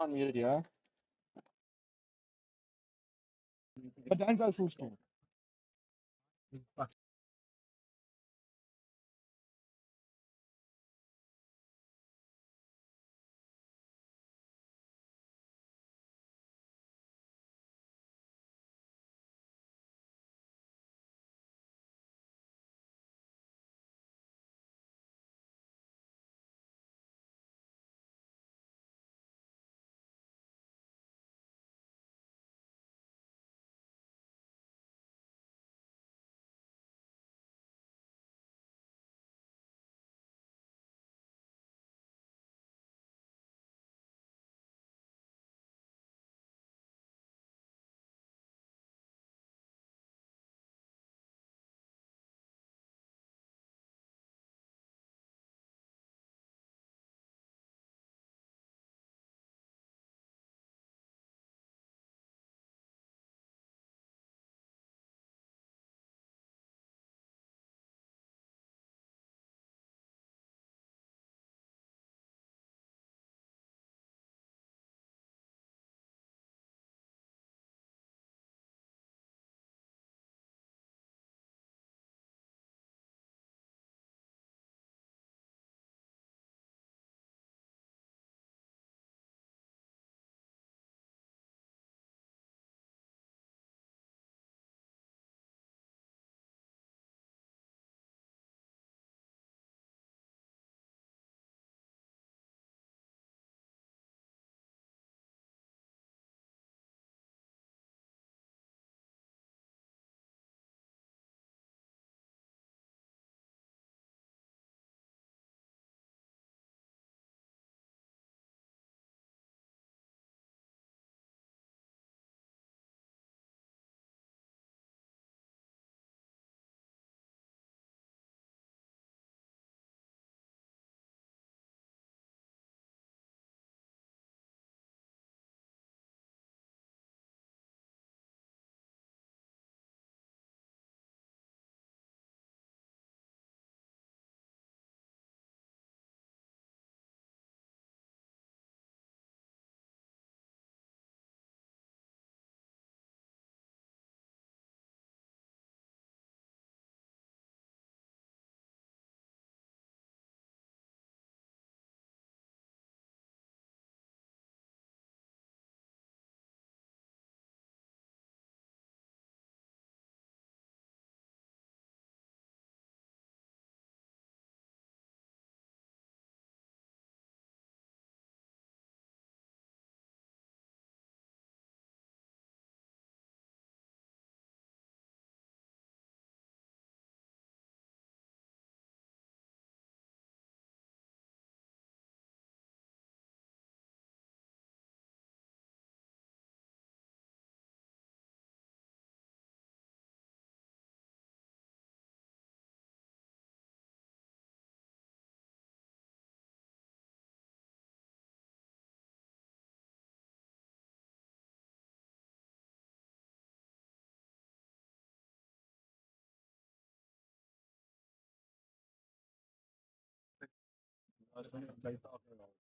Unmuted, yeah. But don't go full screen.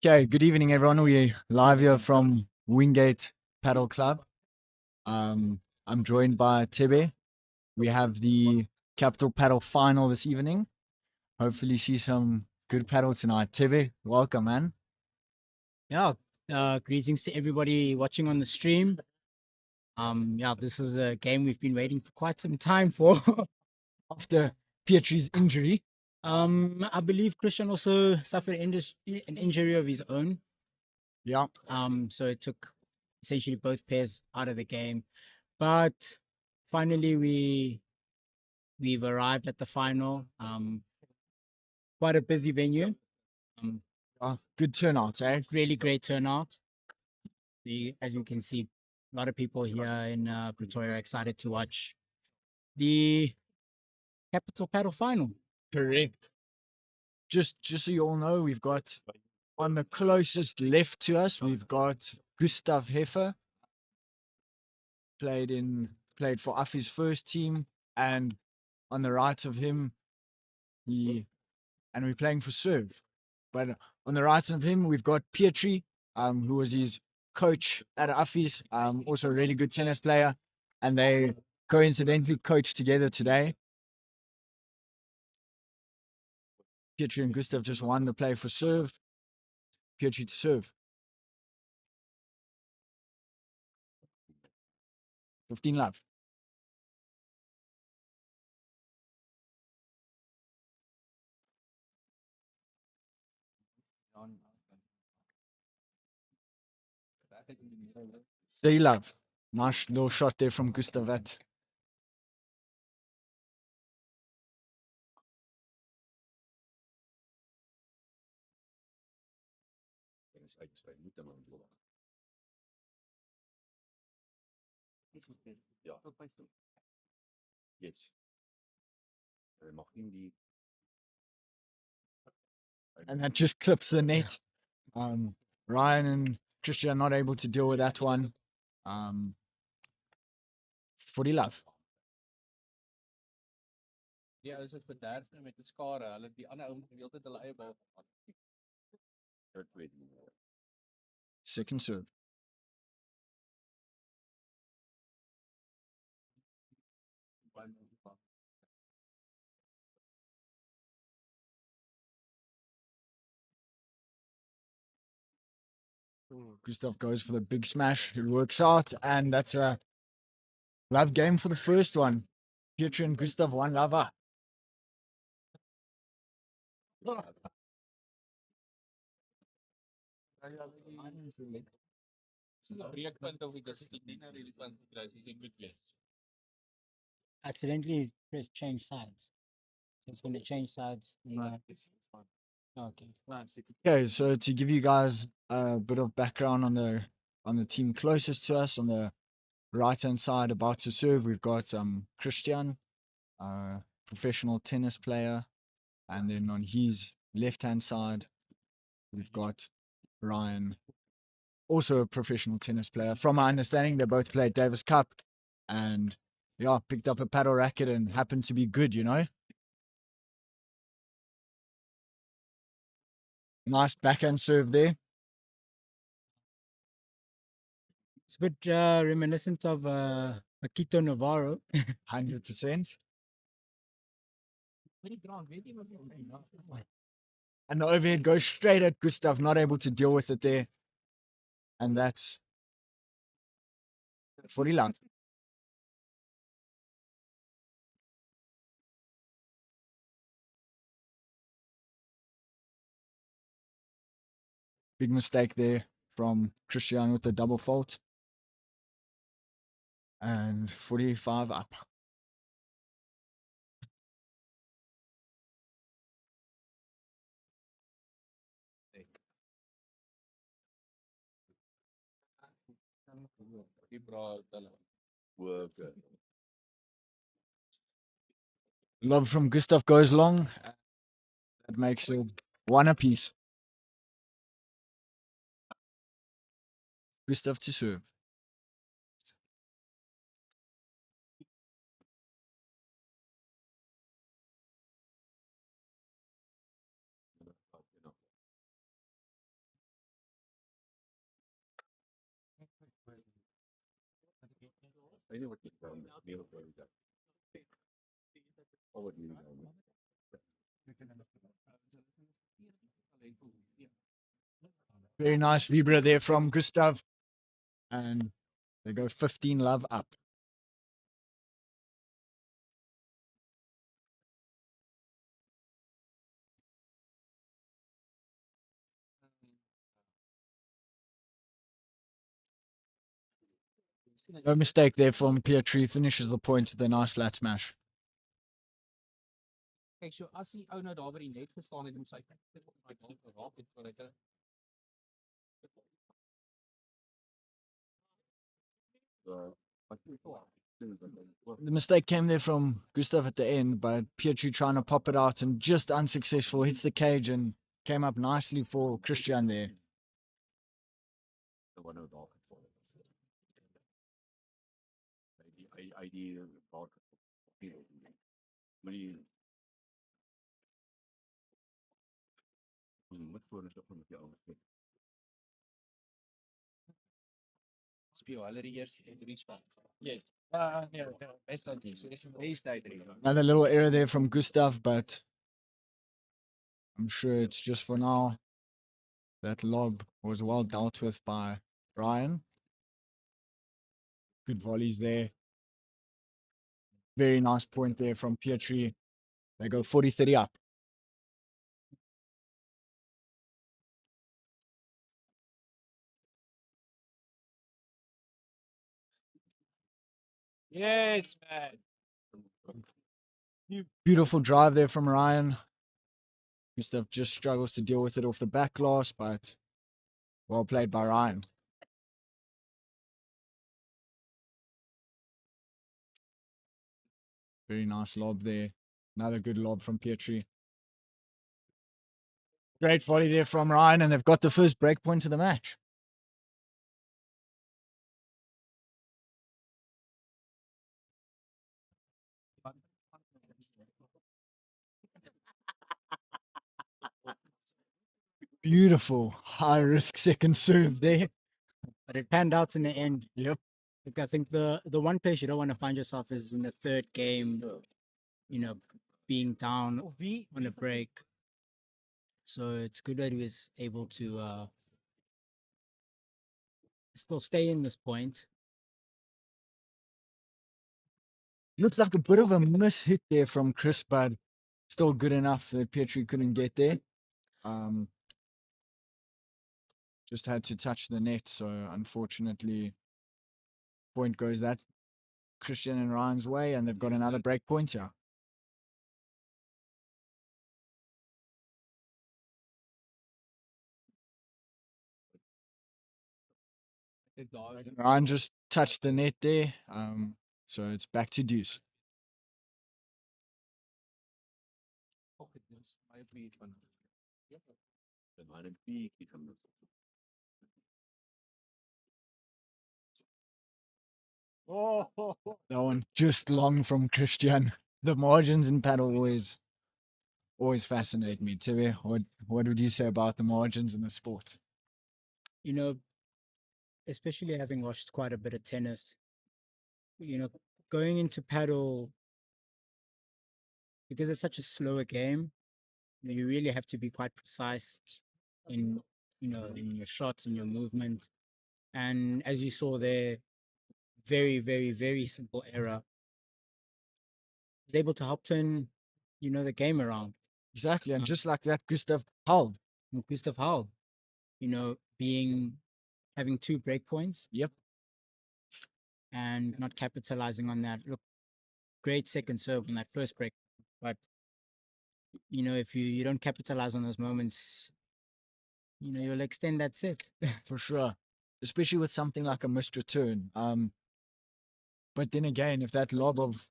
Okay, good evening, everyone. We're live here from Wingate Paddle Club. I'm joined by Tebe. We have the Capital Paddle final this evening. Hopefully, see some good paddle tonight. Tebe, welcome, man. Yeah, greetings to everybody watching on the stream. Yeah, this is a game we've been waiting for quite some time for After Petri's injury. I believe Christiaan also suffered an injury of his own. Yeah. So it took essentially both pairs out of the game. But finally we've arrived at the final. Quite a busy venue. Good turnout, eh? Really great turnout. As you can see, a lot of people here in Pretoria are excited to watch the Capital Paddle final. Correct. Just so you all know, we've got on the closest left to us, we've got Gustav Heffer. Played for Affy's first team, and on the right of him, he and we're playing for serve. But on the right of him, we've got Petri, who was his coach at Affis, also a really good tennis player, and they coincidentally coached together today. Petri and Gustav just won the play for serve. Petri to serve. 15 love. They love. Nice little shot there from Gustav. Ja. Jetzt. Mag ihn die. And that just clips the net. Ryan and Christiaan not able to deal with that one. Footy love. Die ouens wat bederf met 'n skare, hulle die ander ouens die hele tyd hulle eie bal gehad. Dat weet ik niet. Second serve. Gustav goes for the big smash. It works out, and that's a love game for the first one. Petri and Gustav, one lover. Breekpunt of die disipline hierdie punt kry as jy moet wees. Accidentally press change sides. It's going to change sides. Okay. Okay, so to give you guys a bit of background on the team closest to us, on the right hand side, about to serve, we've got Christiaan, professional tennis player, and then on his left hand side, we've got Ryan, also a professional tennis player. From my understanding, they both played Davis Cup, and yeah, picked up a paddle racket and happened to be good, you know. Nice backhand serve there. It's a bit reminiscent of Akito Navarro. 100%. And the overhead goes straight at Gustav, not able to deal with it there. And that's 40 love. Big mistake there from Christiaan with the double fault. And 45 up. Die braai hulle. Work. Love from Gustav goes long. That makes it one apiece. Gustav to serve. Weet je wat je kan doen? Of wat jullie doen? Very nice vibra there from Gustav. And they go 15 love up. No mistake there from Petri. Finishes the point with a nice flat smash. Kyk, so as die ou nou daar by die net gestaan het om sy raak het voor hy The mistake came there from Gustav at the end, but Petri trying to pop it out and just unsuccessful. Hits the cage and came up nicely for Christiaan there. The one who dog for ID dog. Many voor het op met jou. Speel hulle die eerste 3 span. Yes. Best uit die. Another little error there from Gustav, but I'm sure it's just for now. That lob was well dealt with by Ryan. Good volleys there. Very nice point there from Petri. They go 40-30 up. Yes, man. Beautiful drive there from Ryan. Gustav just struggles to deal with it off the back glass, but well played by Ryan. Very nice lob there. Another good lob from Petri. Great volley there from Ryan, and they've got the first break point of the match. Beautiful high risk second serve there. But it panned out in the end. Yep. Like I think the one place you don't want to find yourself is in the third game, you know, being down on a break. So it's good that he was able to still stay in this point. Looks like a bit of a miss hit there from Chris, but still good enough that Petri couldn't get there. Just had to touch the net, so unfortunately, point goes that Christiaan and Ryan's way, and they've got another break point here. Ryan just touched the net there, so it's back to deuce. That one just long from Christiaan. The margins in paddle always fascinate me. Tibi, what would you say about the margins in the sport? You know, especially having watched quite a bit of tennis, you know, going into paddle, because it's such a slower game, you really have to be quite precise in, in your shots and your movement. And as you saw there, very, very, very simple error was able to help turn, the game around. Exactly, and just like that, Gustav held. And Gustav Hull, having 2 break points. Yep. And not capitalizing on that. Look, great second serve on that first break. But, if you don't capitalize on those moments, you'll extend that set. For sure, especially with something like a missed return. But then again, if that lob of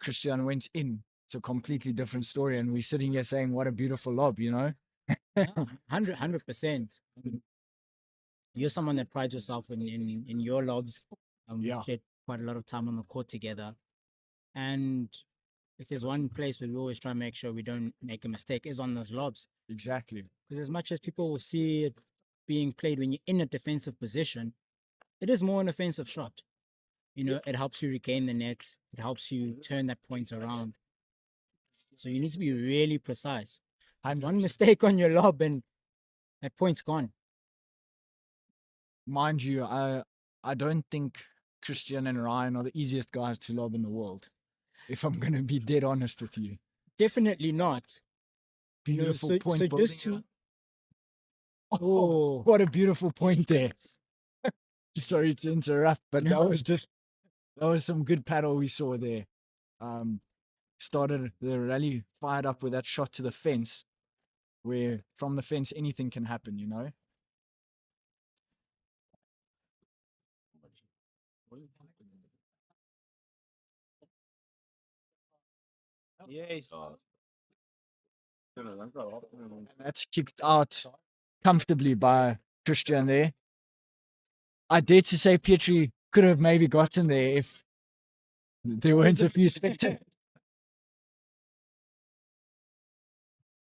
Christiaan went in, it's a completely different story, and we're sitting here saying, what a beautiful lob, 100%. You're someone that prides yourself in your lobs. Yeah. We shared quite a lot of time on the court together. And if there's one place where we always try and make sure we don't make a mistake is on those lobs. Exactly. Because as much as people will see it being played when you're in a defensive position, it is more an offensive shot. It helps you regain the net. It helps you turn that point around. So you need to be really precise. One mistake on your lob and that point's gone. Mind you, I don't think Christiaan and Ryan are the easiest guys to lob in the world, if I'm going to be dead honest with you. Definitely not. Beautiful point. So building just to... here. Oh, what a beautiful point there. Sorry to interrupt, but that was some good paddle we saw there. Started the rally fired up with that shot to the fence, where from the fence anything can happen, Yes. And that's kicked out comfortably by Christiaan there. I dare to say Petri could have maybe gotten there if there weren't a few spectators.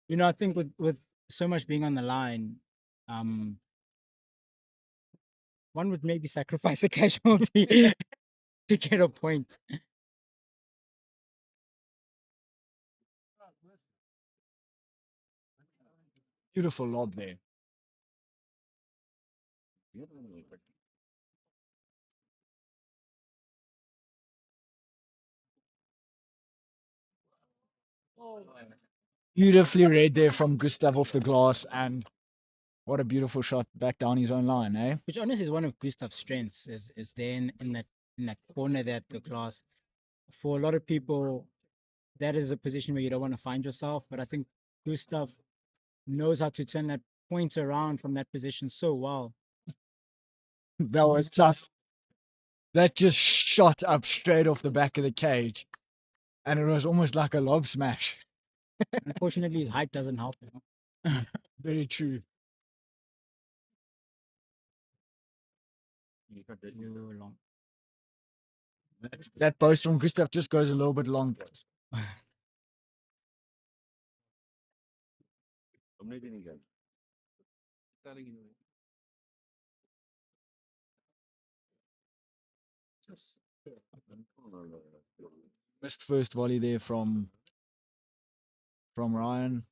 I think with so much being on the line, one would maybe sacrifice a casualty to get a point. Beautiful lob there. Beautifully read there from Gustav off the glass, and what a beautiful shot back down his own line, eh? Which honestly is one of Gustav's strengths, is there in that corner there at the glass. For a lot of people, that is a position where you don't want to find yourself. But I think Gustav knows how to turn that point around from that position so well. That was tough. That just shot up straight off the back of the cage, and it was almost like a lob smash. Unfortunately, his height doesn't help. You know? Very true. Too long. That post from Gustav just goes a little bit long. Again. Missed first volley there from Ryan.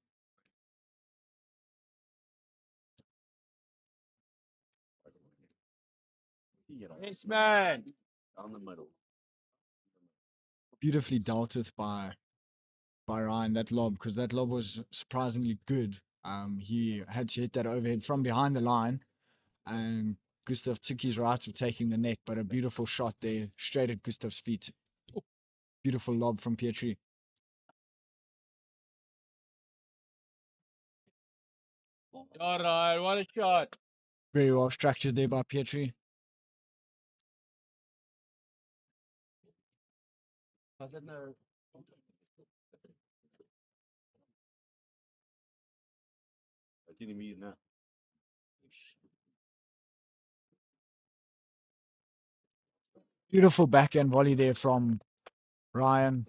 Yes, man. Down the middle. Beautifully dealt with by Ryan, that lob, because that lob was surprisingly good. He had to hit that overhead from behind the line, and Gustav took his right of taking the net, but a beautiful shot there, straight at Gustav's feet. Beautiful lob from Petri. All right, what a shot. Very well structured there by Petri. I didn't mean that. Beautiful backhand volley there from Ryan.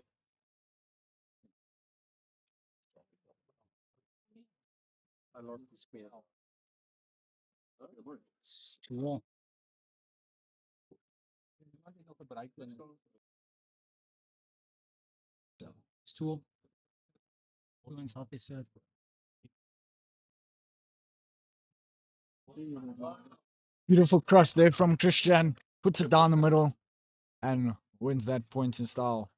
I lost the screen. It's too long. It's too long. Everyone's out there, sir. Beautiful cross there from Christiaan. Puts it down the middle and wins that point in style.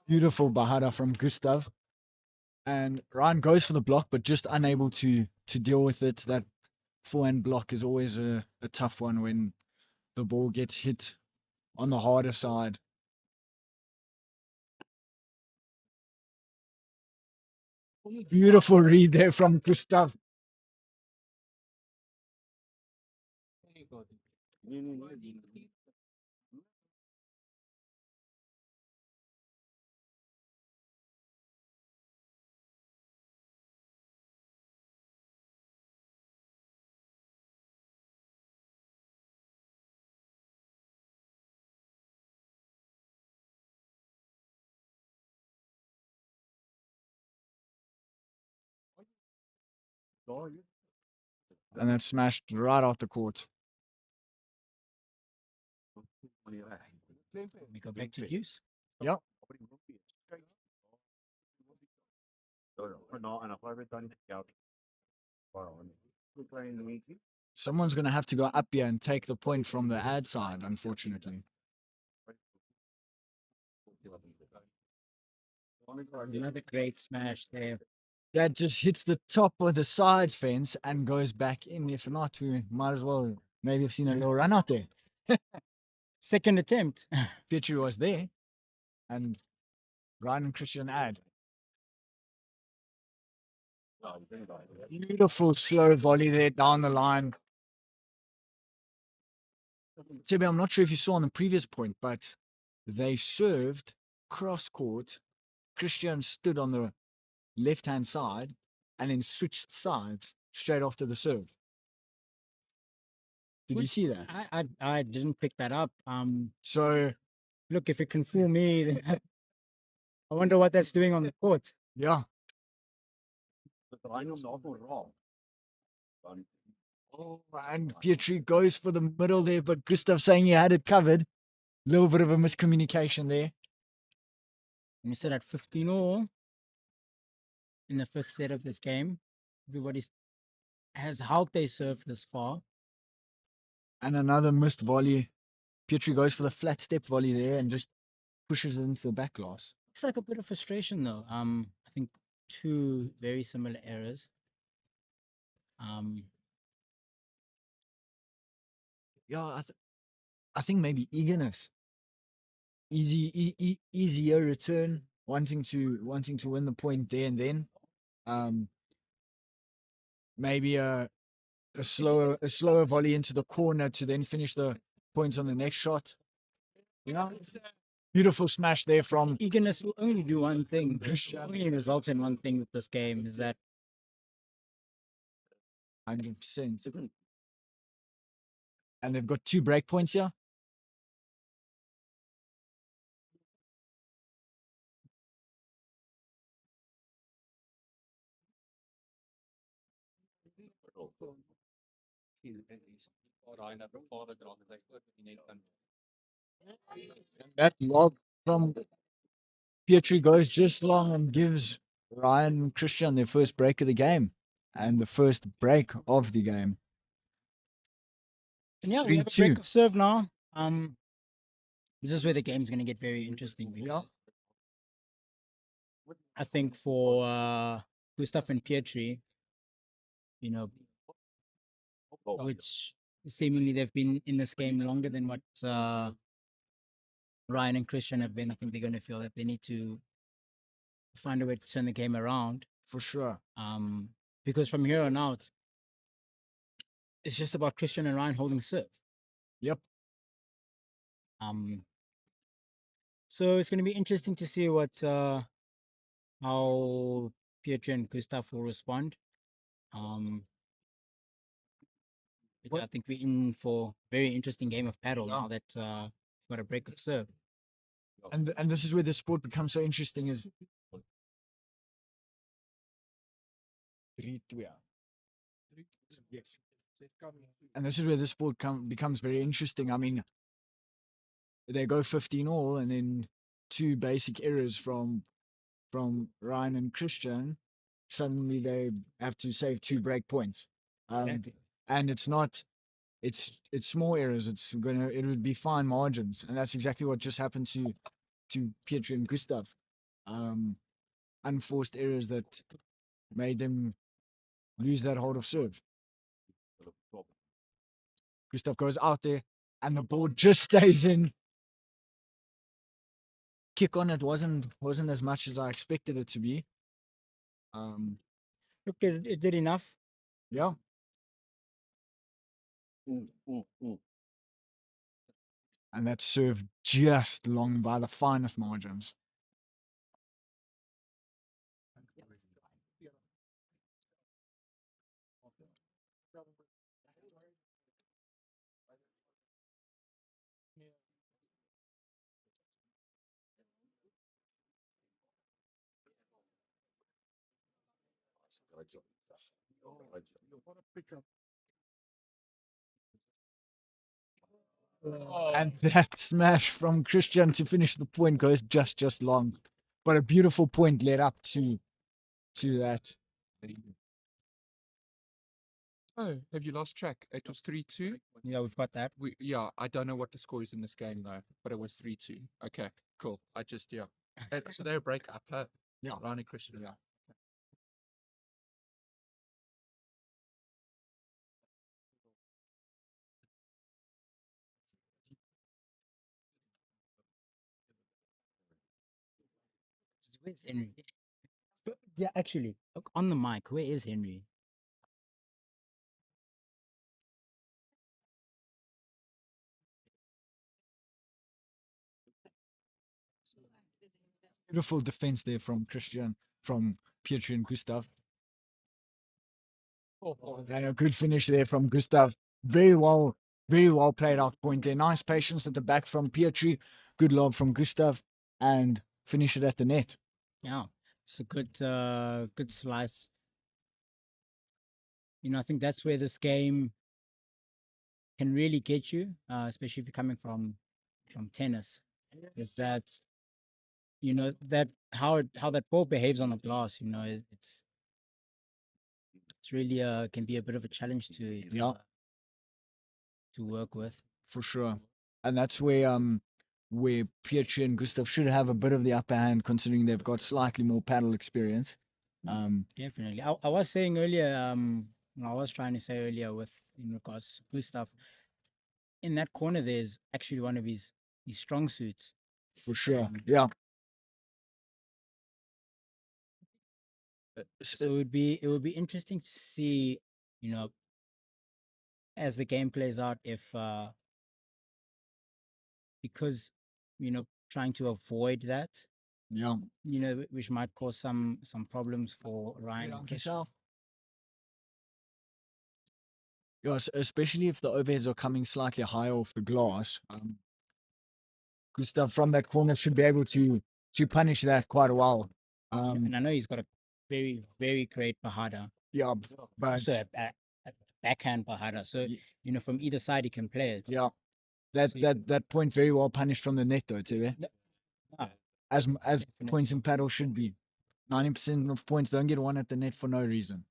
Beautiful bahada from Gustav. And Ryan goes for the block, but just unable to deal with it. That forehand block is always a tough one when the ball gets hit on the harder side. Beautiful read there from Gustav. And then smashed right off the court. We go back to use. Yep. Someone's going to have to go up here and take the point from the ad side, unfortunately. Another great smash there. That just hits the top of the side fence and goes back in. If not, we might as well maybe have seen a little run out there. Second attempt. Petri was there, and Ryan and Christiaan add. Beautiful slow volley there down the line. Tibi, I'm not sure if you saw on the previous point, but they served cross court. Christiaan stood on the left hand side and then switched sides straight after the serve. Did you see that? I didn't pick that up. So Look, if it can fool me, then I wonder what that's doing on the court. yeah. We draai hom daar toe raak. Dan Oh, and Petri goes for the middle there, but Gustav saying he had it covered. Little bit of a miscommunication there. And we sit at 15-all in the fifth set of this game. Everybody has held their serve this far. And another missed volley. Petri goes for the flat step volley there and just pushes it into the back glass. It's like a bit of frustration though. I think two very similar errors. Yeah, I think maybe eagerness. Easier return, wanting to win the point there and then. Maybe a slower volley into the corner to then finish the points on the next shot. Yeah. Beautiful smash there from Eagerness will only do one thing. Only results in one thing with this game is that 100%. And they've got 2 break points here. That lob from Petri goes just long and gives Ryan and Christiaan their first break of the game and the first break of the game. and yeah, we have a 3-2. break of serve now. This is where the game's gonna get very interesting because I think for Gustav and Petri, you know, which seemingly they've been in this game longer than what Ryan and Christiaan have been. I think they're going to feel that they need to find a way to turn the game around. For sure. Because from here on out, it's just about Christiaan and Ryan holding serve. Yep. So it's going to be interesting to see what how Petri and Gustav will respond. But I think we're in for a very interesting game of paddle now that we've got a break of serve. And this is where the sport becomes so interesting is 3-2. Yes. And this is where the sport becomes very interesting. I mean, they go 15-all and then 2 basic errors from Ryan and Christiaan. Suddenly they have to save 2 break points. Exactly. And it's not, it's small errors. It would be fine margins. And that's exactly what just happened to Petri and Gustav. Unforced errors that made them lose that hold of serve. Gustav goes out there and the ball just stays in. Kick on it wasn't as much as I expected it to be. Look, it did enough. Yeah. And that served just long by the finest margins. And that smash from Christiaan to finish the point goes just long. But a beautiful point led up to that. Oh, have you lost track? It was 3-2. Yeah, we've got that. Yeah, I don't know what the score is in this game though, but it was 3-2. Okay, cool. So they're a break up, huh? Yeah. Ryan and Christiaan, yeah. Where's Henry? Yeah, actually, look, on the mic, where is Henry? Beautiful defense there from Christiaan, from Petri and Gustav. Oh, And a good finish there from Gustav. Very well played out point there. Nice patience at the back from Petri. Good lob from Gustav, and finish it at the net. Yeah, it's a good slice. I think that's where this game can really get you, especially if you're coming from tennis. Is that that how that ball behaves on the glass? It's really can be a bit of a challenge to work with. For sure. And that's where Petri and Gustav should have a bit of the upper hand, considering they've got slightly more paddle experience. Definitely. I was saying earlier, I was trying to say earlier with in regards to Gustav, in that corner there's actually one of his strong suits. For sure. Yeah. So it would be interesting to see, as the game plays out, if because trying to avoid that, Yeah. which might cause some problems for Ryan. Get on and Christiaan. yourself. Yes, especially if the overheads are coming slightly higher off the glass. Gustav from that corner should be able to punish that quite well. And I know he's got a very, very great Bahada. Yeah, but Also a backhand Bahada. So, from either side he can play it. yeah, that point very well punished from the net though, too. Ah, As definitely. points in paddle should be. 90% of points don't get one at the net for no reason.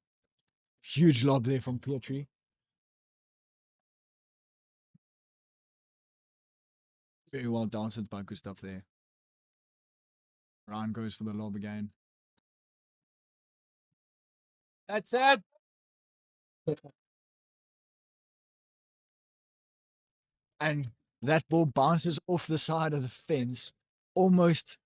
Huge lob there from Petri. Very well danced by Gustav there. Ryan goes for the lob again. that's it. And that ball bounces off the side of the fence almost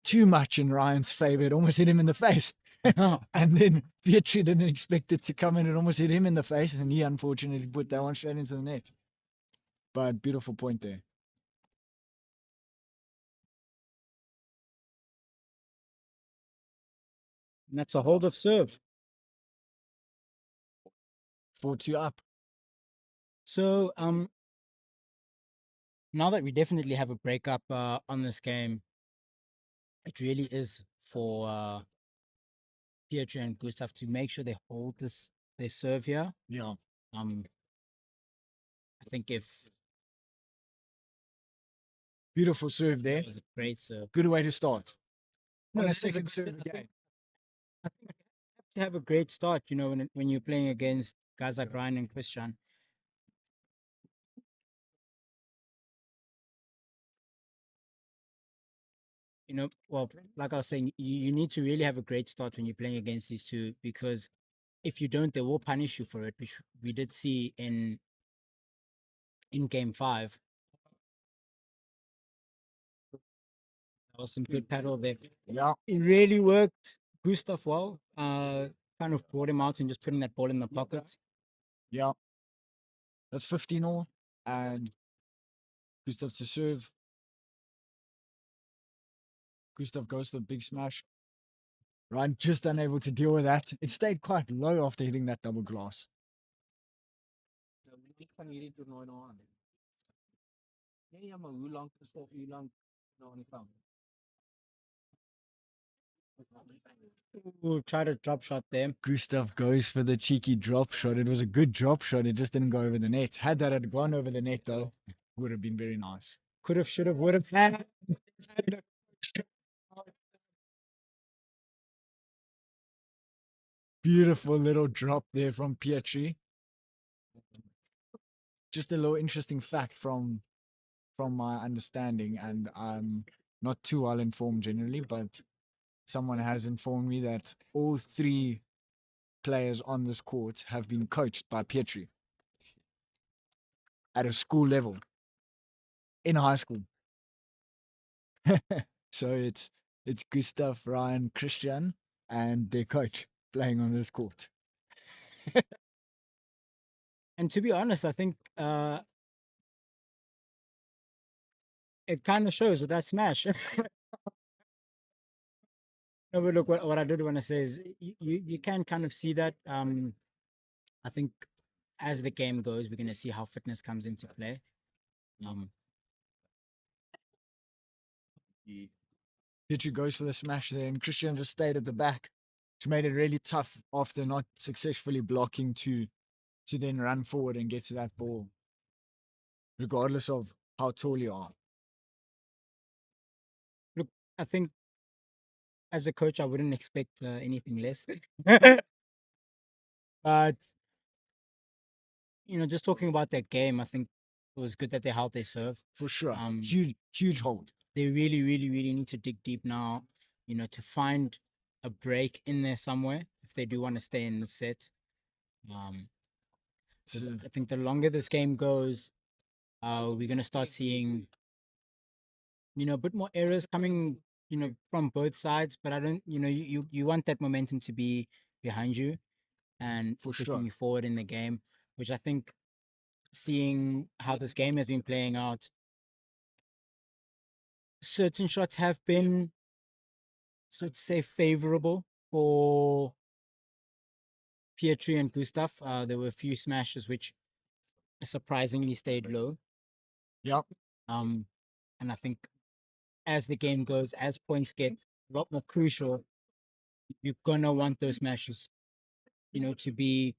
too much in Ryan's favor. It almost hit him in the face. And then Petri didn't expect it to come in. It almost hit him in the face, and he unfortunately put that one straight into the net. But beautiful point there. And that's a hold of serve. 4-2 up. So now that we definitely have a breakup on this game, it really is for Petri and Gustav to make sure they hold they serve here. Yeah. I think if Beautiful serve there. it was a great serve. Good way to start. No, On a this is a second good- serve I think- again. I think you have to have a great start, when you're playing against guys like Ryan and Christiaan. Well, like I was saying, you need to really have a great start when you're playing against these two, because if you don't, they will punish you for it, which we did see in game 5. That was some good paddle there. Yeah. It really worked Gustav well. Kind of brought him out and just putting that ball in the pocket. Yeah. That's 15 all. And Gustav to serve. Gustav goes to the big smash. Ryan just unable to deal with that. It stayed quite low after hitting that double glass. Ek van hierdie toernooi nou aan. Nee, ja, maar hoe lank is dit? Hoe lank nou aan die gang? We'll try to drop shot there. Gustav goes for the cheeky drop shot. It was a good drop shot. It just didn't go over the net. Had that had gone over the net, though, would have been very nice. Could have, should have, would have. Beautiful little drop there from Petri. Just a little interesting fact from my understanding, and I'm not too well informed generally, but someone has informed me that all 3 players on this court have been coached by Petri at a school level in high school. So it's Gustav, Ryan, Christiaan, and their coach playing on this court. And to be honest, I think it kind of shows with that smash. No, but look, what I did want to say is you can kind of see that. I think as the game goes, we're going to see how fitness comes into play. Petri goes for the smash there, and Christiaan just stayed at the back, which made it really tough after not successfully blocking to then run forward and get to that ball, regardless of how tall you are. Look, I think as a coach, I wouldn't expect anything less. But just talking about that game, I think it was good that they held their serve. For sure. Um, Huge hold. They really, really, really need to dig deep now, to find a break in there somewhere if they do want to stay in the set. 'Cause I think the longer this game goes, we're gonna start seeing, a bit more errors coming, from both sides. But I don't, you want that momentum to be behind you and For pushing sure. you forward in the game, which I think, seeing how this game has been playing out, certain shots have been, so to say, favorable for Petri and Gustav. There were a few smashes which surprisingly stayed low. Yep. And I think as the game goes, as points get a lot more crucial, you're gonna want those smashes, to be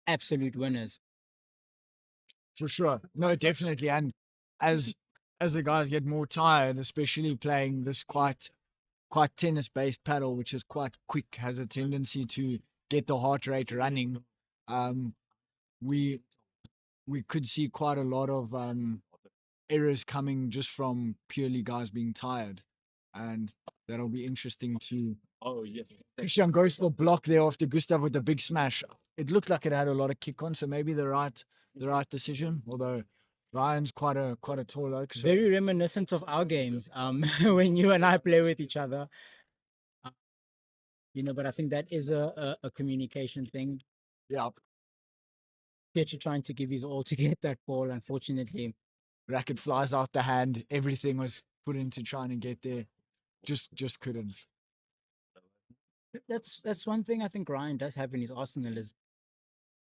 absolute winners. For sure. No, definitely. And as the guys get more tired, especially playing this quite tennis based paddle, which is quite quick, has a tendency to get the heart rate running. We could see quite a lot of errors coming just from purely guys being tired, and that'll be interesting to. Oh, yeah. Christiaan goes for the block there after Gustav with the big smash. It looked like it had a lot of kick on, so maybe the right decision. Although Ryan's quite a tall oak. So Very reminiscent of our games, when you and I play with each other. But I think that is a communication thing. yeah, Petri trying to give his all to get that ball. Unfortunately, racket flies out the hand. Everything was put into trying to get there. Just couldn't. that's one thing I think Ryan does have in his arsenal is,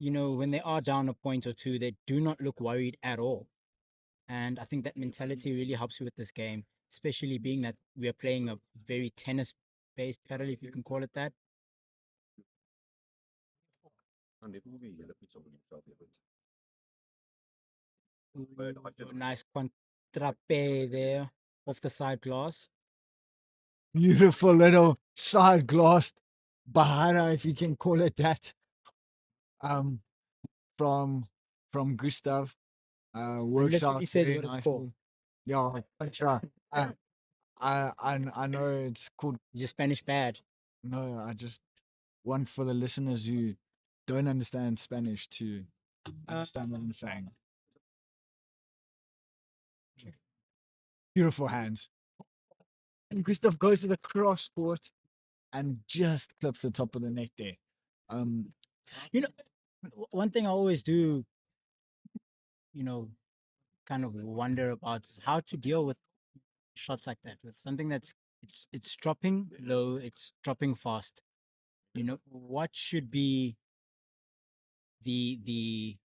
when they are down a point or two, they do not look worried at all. And I think that mentality really helps you with this game, especially being that we are playing a very tennis-based paddle, if you can call it that. Nice contrape there off the side glass. Beautiful little side glass bahara, if you can call it that. From Gustav. Works Unless out he said very what it's for. nicely. Yeah, I try. I know it's called. You're Spanish bad. No, I just want for the listeners who don't understand Spanish to understand what I'm saying. Beautiful hands. And Gustav goes to the cross court and just clips the top of the net there. One thing I always do, kind of wonder about is how to deal with shots like that, with something that's it's dropping low, it's dropping fast. What should be the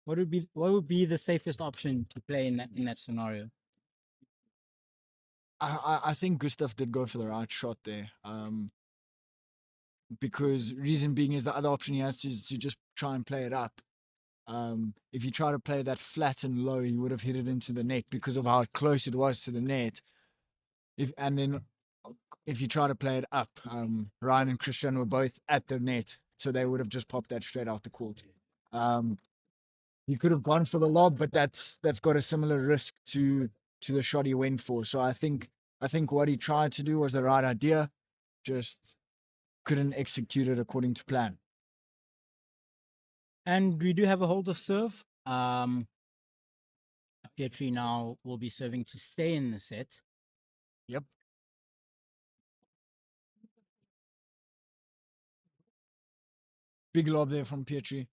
what would be the safest option to play in that scenario? I think Gustav did go for the right shot there. Because reason being is the other option he has to just try and play it up. If you try to play that flat and low, he would have hit it into the net because of how close it was to the net. If you try to play it up, Ryan and Christiaan were both at the net, so they would have just popped that straight out the court. He could have gone for the lob, but that's got a similar risk to the shot he went for. So I think what he tried to do was the right idea, just couldn't execute it according to plan. And we do have a hold of serve. Petri now will be serving to stay in the set. Yep. Big lob there from Petri.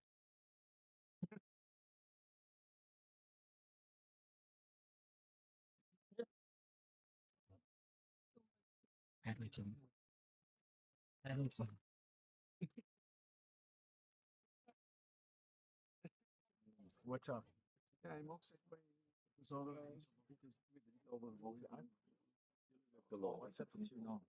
What's up? Ja, hij mag zich bij zorgen. The law. What's that for too long?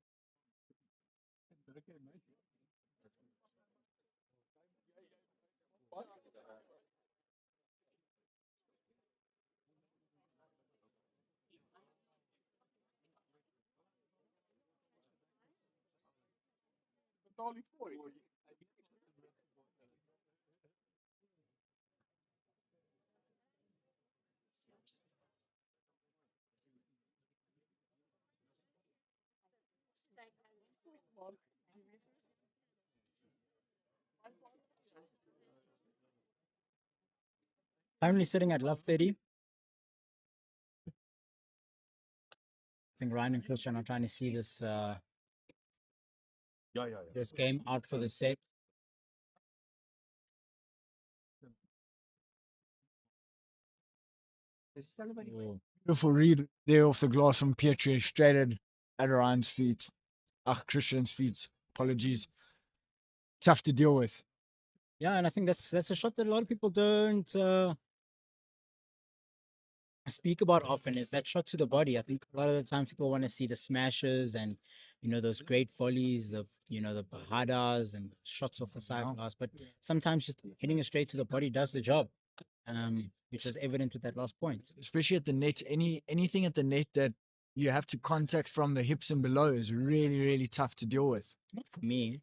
Currently sitting at love 30. I think Ryan and Christian are trying to see this Ja, ja, ja. this game out for the set. Oh, Beautiful read there off the glass from Petri, straight at Ryan's feet. Christian's feet. Apologies. Tough to deal with. yeah, and I think that's a shot that a lot of people don't speak about often. Is that shot to the body? I think a lot of the times people want to see the smashes and those great volleys, the the bajadas and shots off the side glass. But sometimes just hitting it straight to the body does the job, which was evident with that last point. Especially at the net. Anything at the net that you have to contact from the hips and below is really, really tough to deal with. Not for me,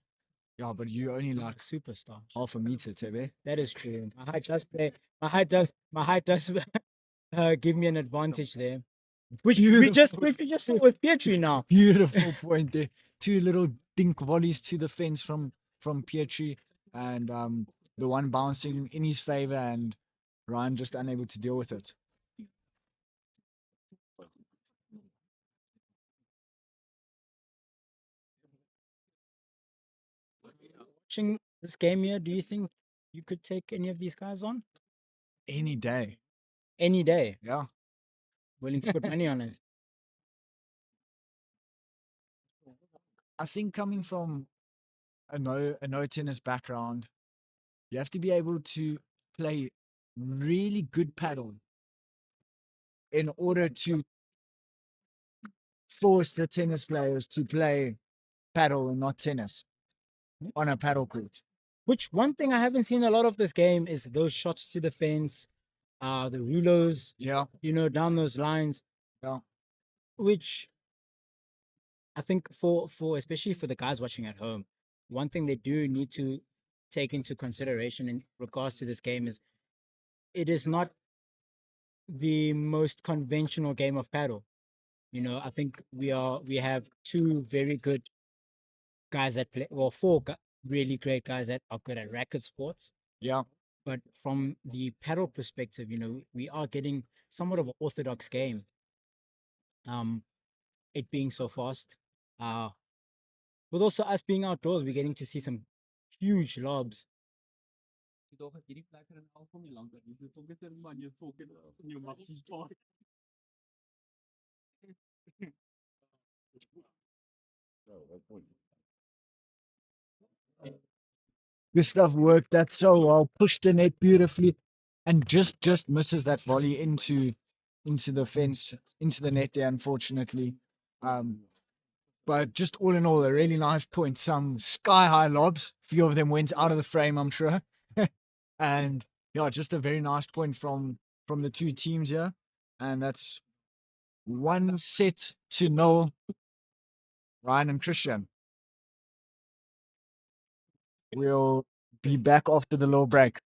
Yeah, but you only I'm like a superstar. half a meter, Tebe. That is true. My height does play. My height does give me an advantage there. Which we just saw with Petri now. Beautiful point there. Two little dink volleys to the fence from Petri, and the one bouncing in his favor, and Ryan just unable to deal with it. Watching this game here, do you think you could take any of these guys on Any day. any day? Yeah. Willing to put money on it? I think coming from a no tennis background, you have to be able to play really good paddle in order to force the tennis players to play paddle and not tennis on a paddle court. Which one thing I haven't seen a lot of this game is those shots to the fence, the rulos, Yeah. down those lines. Yeah. Which I think for especially for the guys watching at home, one thing they do need to take into consideration in regards to this game is it is not the most conventional game of paddle. I think we have two very good guys that play, well, four really great guys that are good at racket sports. Yeah. But from the paddle perspective, we are getting somewhat of an orthodox game. It being so fast, with also us being outdoors, we're getting to see some huge lobs. Gustav worked that so well, pushed the net beautifully, and just misses that volley into the fence, into the net there, unfortunately. But just all in all, a really nice point. Some sky high lobs. A few of them went out of the frame, I'm sure. And yeah, just a very nice point from the two teams here. And that's 1-0, Ryan and Christian. We'll be back after the little break.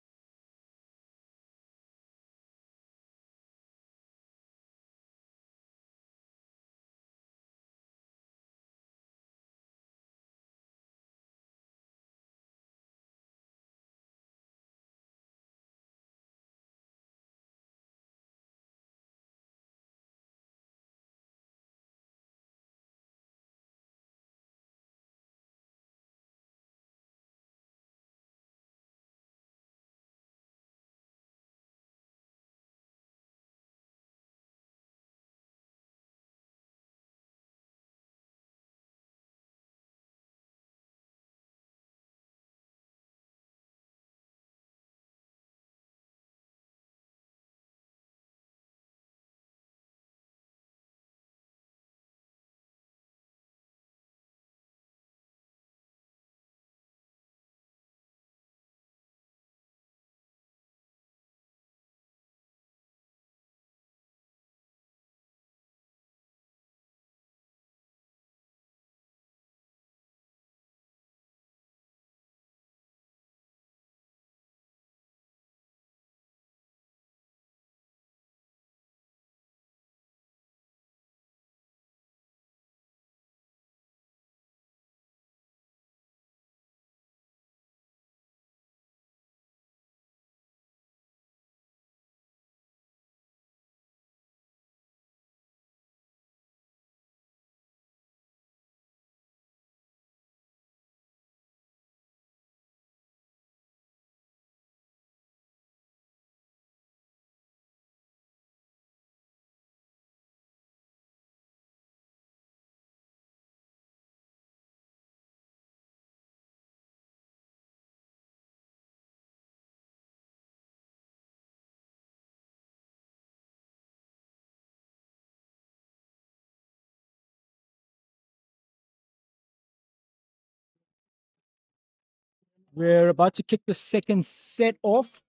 We're about to kick the second set off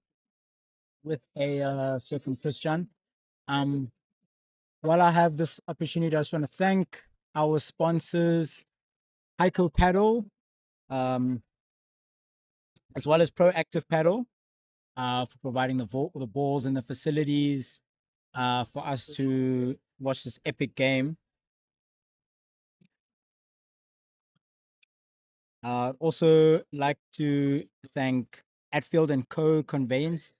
with a serve from Christiaan. While I have this opportunity, I just want to thank our sponsors, Padel, as well as Proactive Paddle, for providing the balls and the facilities for us to watch this epic game. Also like to thank Atfield and Co. Conveyancing.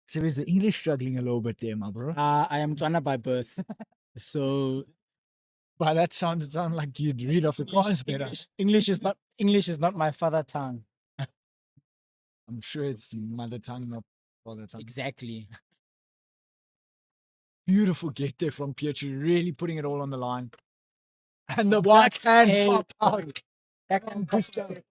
So is the English struggling a little bit there, my bro? I am Tswana by birth, so By that sounds, it sounds like you'd read off the cards better. English is not my father tongue. I'm sure it's mother tongue, not father tongue. Exactly. Beautiful get there from Petri, really putting it all on the line. And the backhand pop out. Backhand Gustav.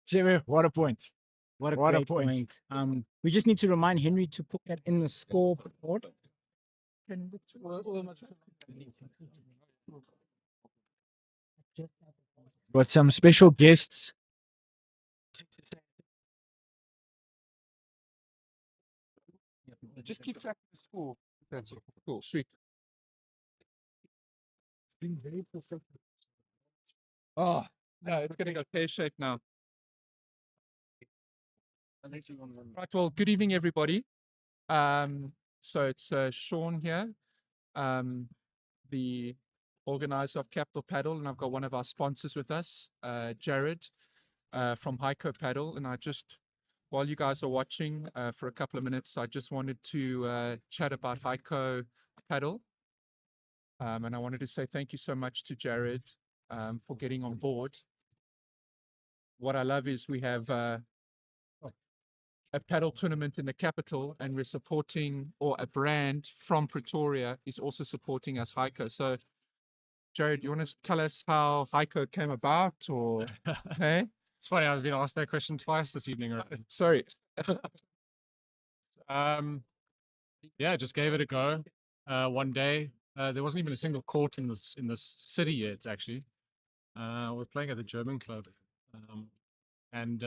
Terry, what a point. What a What a great point. point. We just need to remind Henry to put that in the scoreboard. Got some special guests. Just keep track of the score. That's it. Cool. Sweet. It's been very perfect. Oh, no, it's getting a pear shape now. Right, well, good evening, everybody. So it's Sean here, the organizer of Capital Paddle, and I've got one of our sponsors with us, Jared, from Padel. And I just, while you guys are watching for a couple of minutes, I just wanted to chat about Padel. And I wanted to say thank you so much to Jared for getting on board. What I love is we have a paddle tournament in the capital, and we're supporting, or a brand from Pretoria is also supporting us, Heiko. So, Jared, you want to tell us how Heiko came about, or hey? It's funny, I've been asked that question twice this evening. Sorry. Yeah, just gave it a go. One day, there wasn't even a single court in this city yet. Actually, I was playing at the German club, and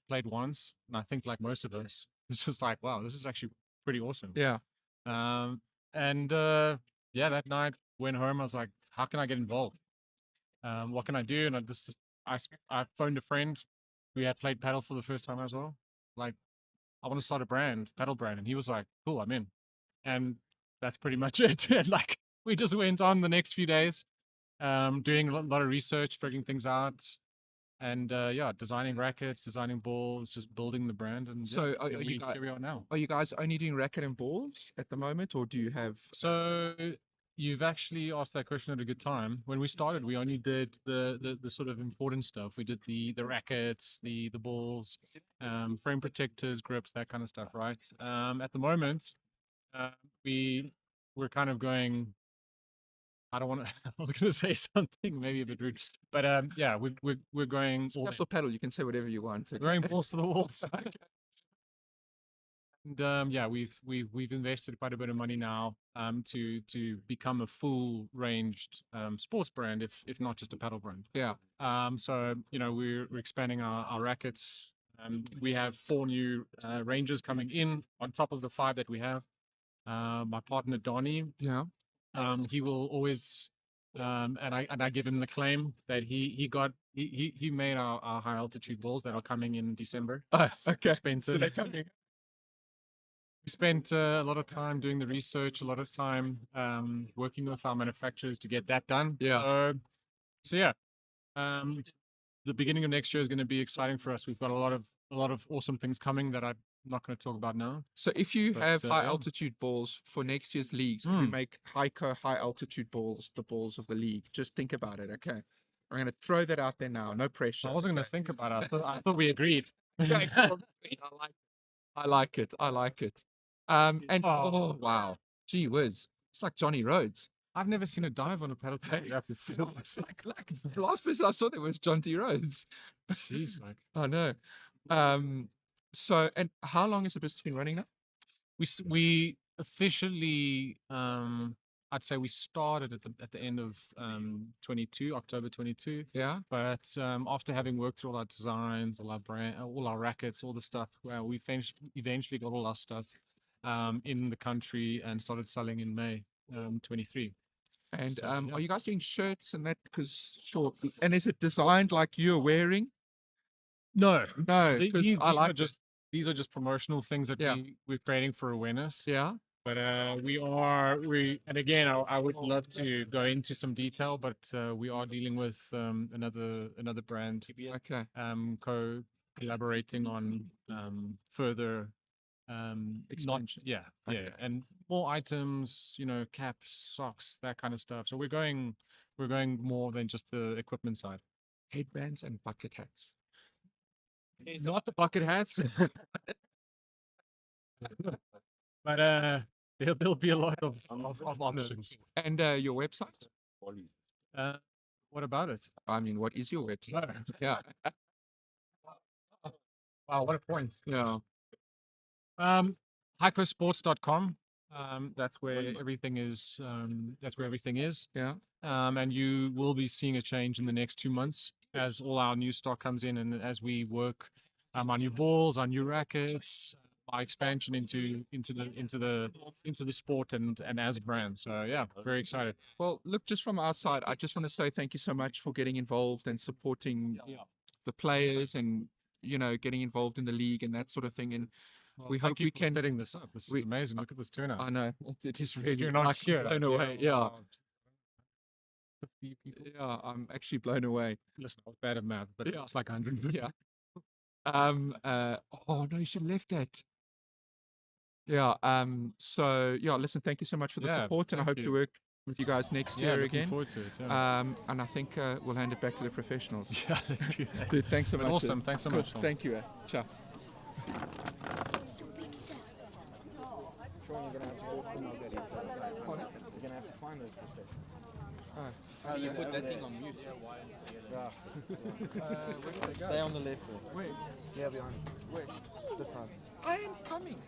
played once. And I think, like most of us, it's just like, wow, this is actually pretty awesome. Yeah. And yeah, that night went home. I was like, how can I get involved? What can I do? And I phoned a friend who had played paddle for the first time as well. Like, I want to start a paddle brand. And he was like, cool, I'm in. And that's pretty much it. And like, we just went on the next few days, doing a lot of research, figuring things out. And yeah, designing rackets, designing balls, just building the brand. And So yeah, here we are now. Are you guys only doing racket and balls at the moment, or do you have? So you've actually asked that question at a good time. When we started, we only did the sort of important stuff. We did the rackets, the balls, frame protectors, grips, that kind of stuff, right? At the moment, we're kind of going. I don't want to. I was going to say something maybe a bit rude, but yeah, we're going. Capital Paddle, you can say whatever you want. We're going balls to the walls. And yeah, we've invested quite a bit of money now to become a full ranged sports brand, if not just a paddle brand. Yeah. So you know, we're expanding our rackets. We have 4 new ranges coming in on top of the 5 that we have. My partner Donnie, Yeah. he will always and I give him the claim that he made our high altitude balls that are coming in December. Oh, okay. Expensive. So they're coming. We spent a lot of time doing the research, a lot of time working with our manufacturers to get that done. Yeah. So yeah, the beginning of next year is going to be exciting for us. We've got a lot of awesome things coming that I'm not going to talk about now. So if you have high yeah. altitude balls for next year's leagues, can we make Heiko high altitude balls the balls of the league? Just think about it, okay? I'm going to throw that out there now. No pressure. I wasn't going to think about it. I thought we agreed. Okay, cool. I like it. I like it. And oh wow, gee whiz, it's like Johnny Rhodes. I've never seen a dive on a paddle boat. It's like the last person I saw there was Johnny Rhodes. Jeez, like I know. So, and how long has the business been running now? we officially I'd say we started at the end of 22, October 22. Yeah. But after having worked through all our designs, all our brand, all our rackets, all the stuff, we eventually got all our stuff in the country and started selling in May 23. And So, yeah. are you guys doing shirts and that? Because sure. And is it designed like you're wearing? No, No, because I like these are just promotional things that Yeah. we're creating for awareness. Yeah. But and again, I would love to go into some detail, but we are dealing with another brand, Okay. collaborating on further Expansion. yeah, Okay. and more items, caps, socks, that kind of stuff. So we're going more than just the equipment side. Headbands and bucket hats. Not the bucket hats, but there'll be a lot of options. And your website? What about it? I mean, what is your website? Yeah. Wow, what a point. Yeah. Hicosports.com. That's where everything is. That's where everything is. Yeah. And you will be seeing a change in the next 2 months as all our new stock comes in, and as we work our new balls, our new rackets, our expansion into the sport and as a brand. So yeah, very excited. Well, look, just from our side, I just want to say thank you so much for getting involved and supporting the players and, getting involved in the league and that sort of thing. And we hope Thank you we for can. setting this up. This is amazing. Look at this turnout. I know. It is really You're not like scared. blown away. Yeah. 50 people. Yeah, I'm actually blown away. Listen, I was bad at math, but Yeah. it's like 100. Yeah. Oh no, you should have left that. Yeah. So yeah, listen, thank you so much for the Yeah, support, and I thank hope to you. work with you guys next Yeah, year looking again. forward to it. Yeah, And I think we'll hand it back to the professionals. yeah, let's do that. Dude, thanks so But much. awesome. Thanks so Cool. much. Tom. Thank you. Ciao. You put that thing on mute. Stay on the left. Wait, Yeah, behind. wait. This one. I am coming.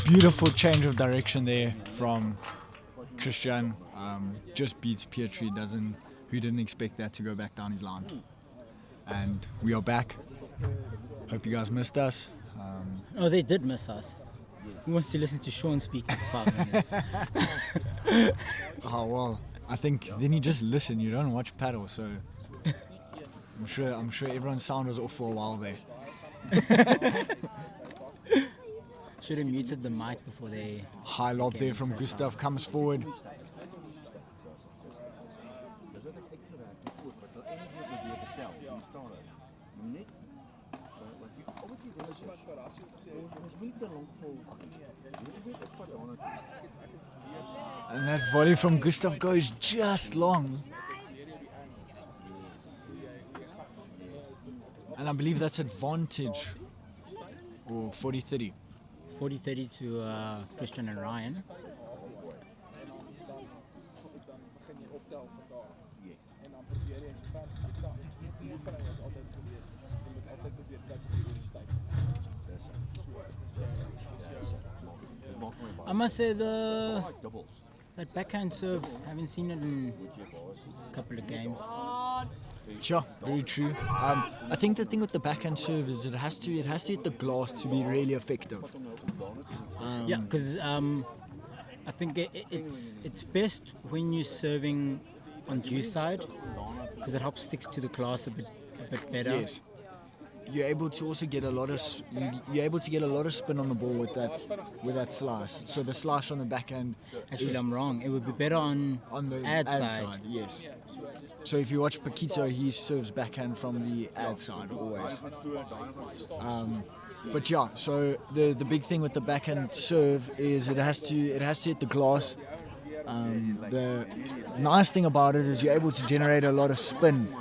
Beautiful change of direction there from Christiaan. Just beats Petri, who didn't expect that to go back down his line. And we are back. Hope you guys missed us. Oh, they did miss us. Who wants to listen to Sean speaking for 5 minutes? Oh well, I think then you just listen. You don't watch paddle, so I'm sure everyone's sound was off for a while there. Should have muted the mic before they. High lob there from Gustav, comes forward. And that volley from Gustav goes just long. And I believe that's advantage. Or 40-30. 40-30 to Christiaan and Ryan. I must say the that backhand serve, haven't seen it in a couple of games. Sure, very true. I think the thing with the backhand serve is it has to hit the glass to be really effective. Yeah, because I think it's best when you're serving on due side, because it helps stick to the glass a bit better. Yes. You're able to also get a lot of you're able to get a lot of spin on the ball with that slice. So the slice on the backhand. Actually, I'm wrong. It would be better on the ad side. Yes. So if you watch Paquito, he serves backhand from the ad side always. But yeah, so the big thing with the backhand serve is it has to hit the glass. The nice thing about it is you're able to generate a lot of spin.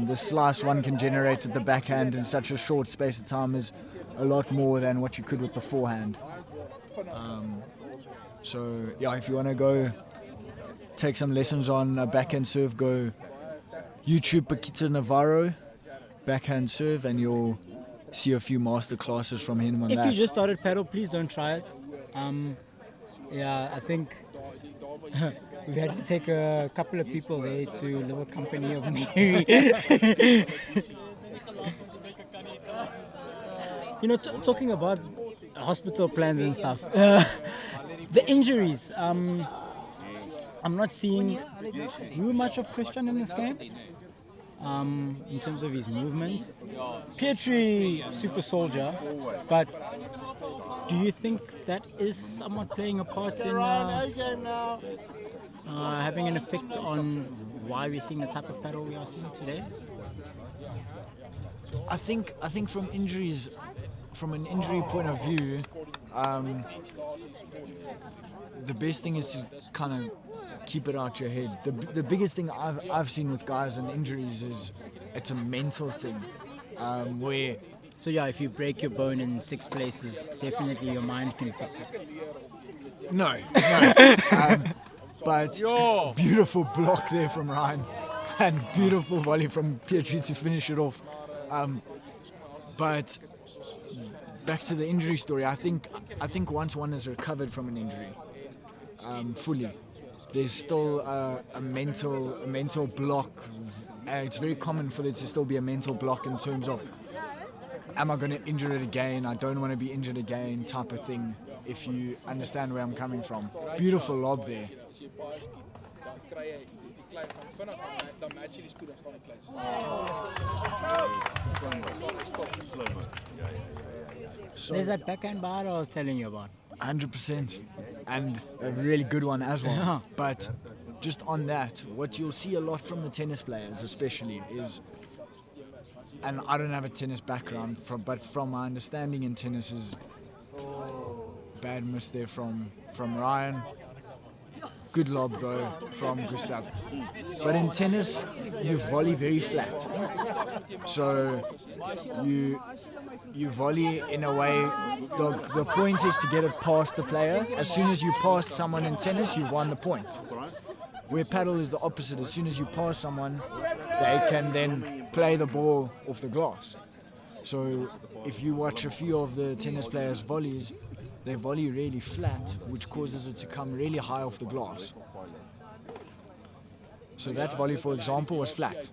The slice one can generate with the backhand in such a short space of time is a lot more than what you could with the forehand. So yeah, if you want to go take some lessons on a backhand serve, go YouTube Paquito Navarro backhand serve, and you'll see a few master classes from him on If that. you just started paddle, please don't try it. Yeah, I think we've had to take a couple of people there to little company of Mary. You know, talking about hospital plans and stuff, the injuries. I'm not seeing too much of Christiaan in this game. In terms of his movement, Petri, super soldier, but do you think that is somewhat playing a part in having an effect on why we're seeing the type of paddle we are seeing today? I think from injuries, from an injury point of view, the best thing is to kind of keep it out your head. The biggest thing I've seen with guys and injuries is it's a mental thing, where So yeah, if you break your bone in 6 places, definitely your mind can fix it. no, but beautiful block there from Ryan and beautiful volley from Petri to finish it off. But back to the injury story, I think once one is recovered from an injury fully, there's still a mental block. It's very common for there to still be a mental block in terms of, am I going to injure it again? I don't want to be injured again, type of thing, if you understand where I'm coming from. Beautiful lob there. So, There's that backhand bar I was telling you about. 100%, and a really good one as well. Yeah. But just on that, what you'll see a lot from the tennis players especially is, and I don't have a tennis background, but from my understanding in tennis is, bad miss there from Ryan. Good lob though from Gustav. But in tennis, you volley very flat. So you volley in a way, the point is to get it past the player. As soon as you pass someone in tennis, you've won the point. Where paddle is the opposite. As soon as you pass someone, they can then play the ball off the glass. So if you watch a few of the tennis players' volleys, they volley really flat, which causes it to come really high off the glass. So that volley, for example, was flat.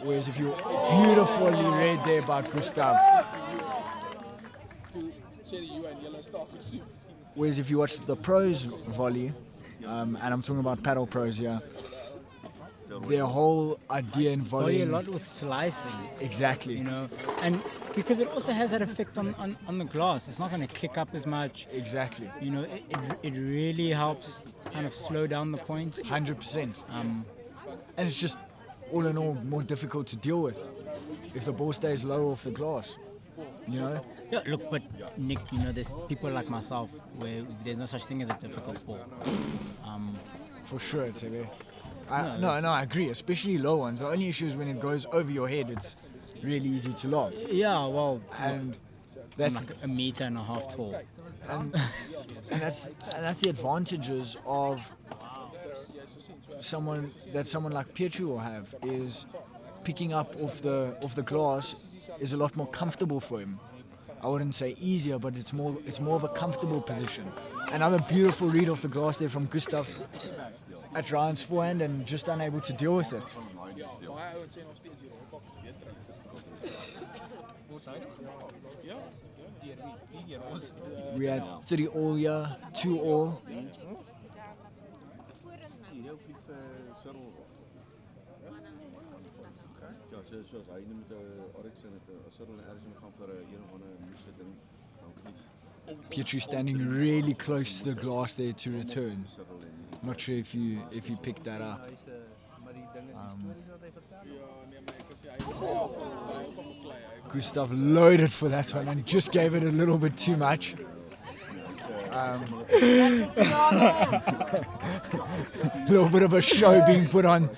Whereas if you beautifully read there by Gustav. Whereas if you watch the pros volley, and I'm talking about paddle pros here, their whole idea in Volley a volleying. lot with slicing, Exactly. you know, and because it also has that effect on the glass. It's not going to kick up as much. Exactly. You know, it really helps kind of slow down the point. 100%. And it's just, all in all, more difficult to deal with if the ball stays low off the glass. You know? Yeah, look, but Nick, you know, there's people like myself where there's no such thing as a difficult ball. For sure, it's a no, I agree. Especially low ones. The only issue is when it goes over your head, it's really easy to lob. Yeah, well, And I'm that's like 1.5 meters tall. and that's the advantages of someone like Petri will have, is picking up off the glass is a lot more comfortable for him. I wouldn't say easier, but it's more of a comfortable position. Another beautiful read off the glass there from Gustav at Ryan's forehand and just unable to deal with it. We had 3 all here, 2 all. Zoals hy met de Oryx en het Cyril en ergens gaan vir 'n of ander moeite ding dan vlieg. Petri standing really close to the glass there to return. Not sure if you picked that up. Gustav loaded for that one and just gave it a little bit too much. A little bit of a show being put on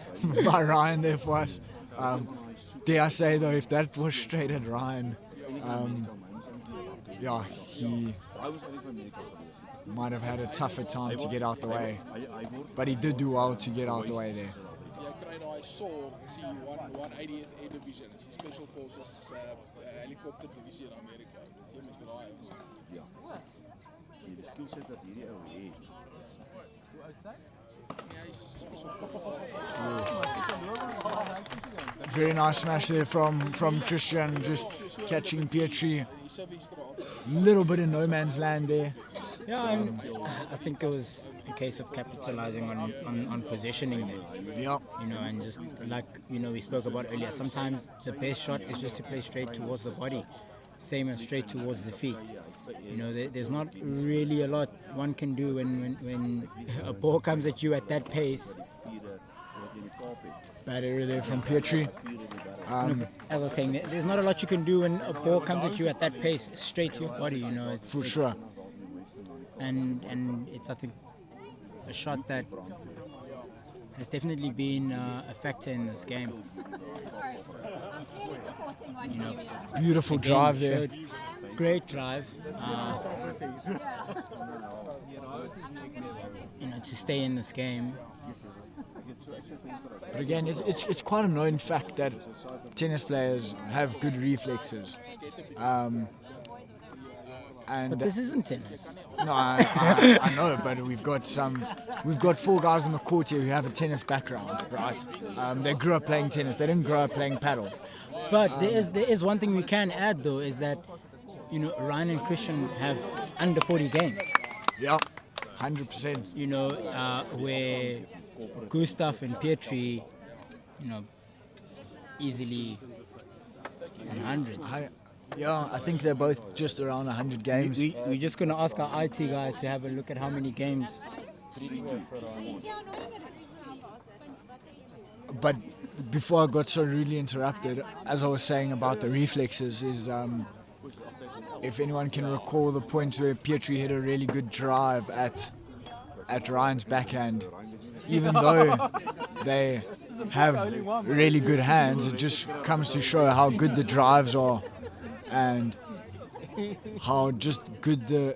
by Ryan there for us. Dare I say though, if that was straight at Ryan, yeah, he might have had a tougher time to get out the way. But he did do well to get out the way there. Hy sorg, sien 180th Air Division, is die Special Forces helikopter divisie in Amerika. Jy moet raai. Ja. Die skillset dat hierdie ou het. Hoe oud hy? Very nice smash there from Christiaan, just catching Petri. Little bit in no man's land there. Yeah, and I think it was a case of capitalizing on positioning there. Yeah. You know, and just like, you know, we spoke about earlier, sometimes the best shot is just to play straight towards the body, same as straight towards the feet. You know, there's not really a lot one can do when a ball comes at you at that pace. Bad error there from Petri. As I was saying, there's not a lot you can do when a ball comes at you at that pace, straight to your body. You know, For sure. And it's, I think, a shot that has definitely been a factor in this game. You know, Beautiful again, drive there. Great drive. You know, to stay in this game. But again, it's quite a known fact that tennis players have good reflexes. But this isn't tennis. No, I know, but we've got 4 guys on the court here who have a tennis background, right? They grew up playing tennis. They didn't grow up playing paddle. But there is one thing we can add though, is that, you know, Ryan and Christiaan have under 40 games. Yeah, 100%. You know, where Gustav and Petri, you know, easily in hundreds. I think they're both just around 100 games. We're just going to ask our IT guy to have a look at how many games. But before I got so rudely interrupted, as I was saying about the reflexes, is if anyone can recall the point where Petri hit a really good drive at Ryan's backhand, even though they have really good hands, it just comes to show how good the drives are and how just good the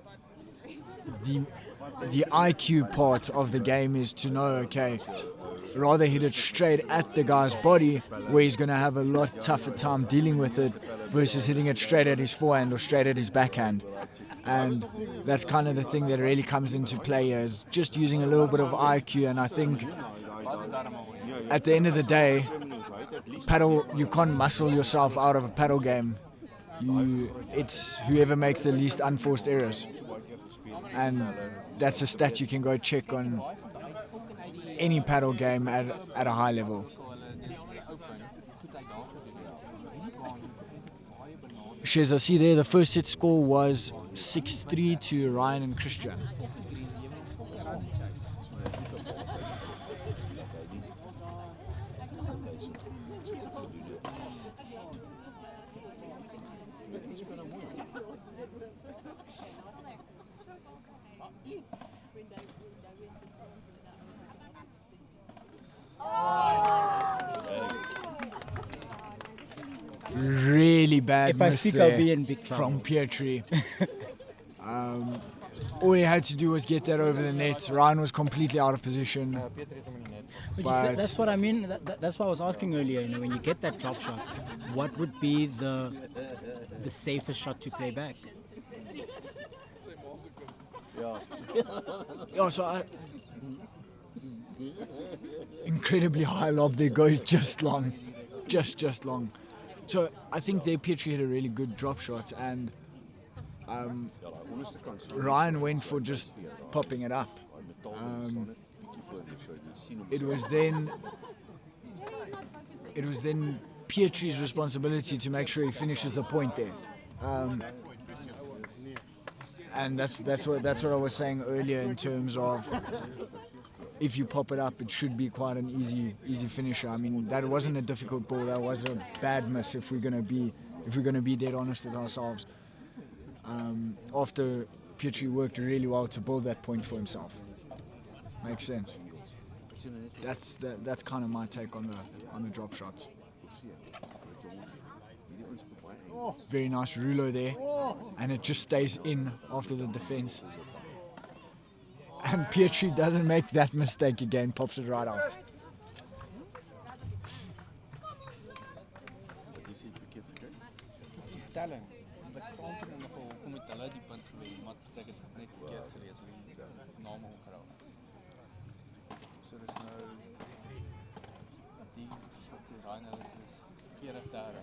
IQ part of the game is, to know, okay, rather hit it straight at the guy's body where he's going to have a lot tougher time dealing with it versus hitting it straight at his forehand or straight at his backhand. And that's kind of the thing that really comes into play here, is just using a little bit of IQ. And I think at the end of the day, paddle, you can't muscle yourself out of a paddle game. It's whoever makes the least unforced errors. And that's a stat you can go check on any paddle game at a high level. Shez, I see there the first set score was 6-3 to Ryan and Christiaan. Really bad If I miss speak, there I'll be in big trouble. from Petri. All he had to do was get that over the net. Ryan was completely out of position. But you see, that's what I mean. That's what I was asking earlier. You know, when you get that drop shot, what would be the the safest shot to play back. Ja. Yeah, so incredibly high lob there, goes just long, just long. So I think there Petri hit a really good drop shot, and Ja, daai onderste kant staan Ryan went for just popping it up. daai metaal staan net bietjie voor jou, so jy sien hom. It was then Petri's responsibility to make sure he finishes the point there. And that's what I was saying earlier in terms of if you pop it up, it should be quite an easy finisher. I mean, that wasn't a difficult ball. That was a bad miss if we're gonna be dead honest with ourselves. After Petri worked really well to build that point for himself. Makes sense. That's kind of my take on the drop shots. Very nice rulo there, and it just stays in after the defense. And Petri doesn't make that mistake again, pops it right out. Wat is dit verkeerd gekry? Tellen. Ek vra hom toe nog hoekom het hulle die punt gewen, maar ek het net verkeerd gelees hoe die name ongerou. So dis nou die fucking Rhino is 40 daar.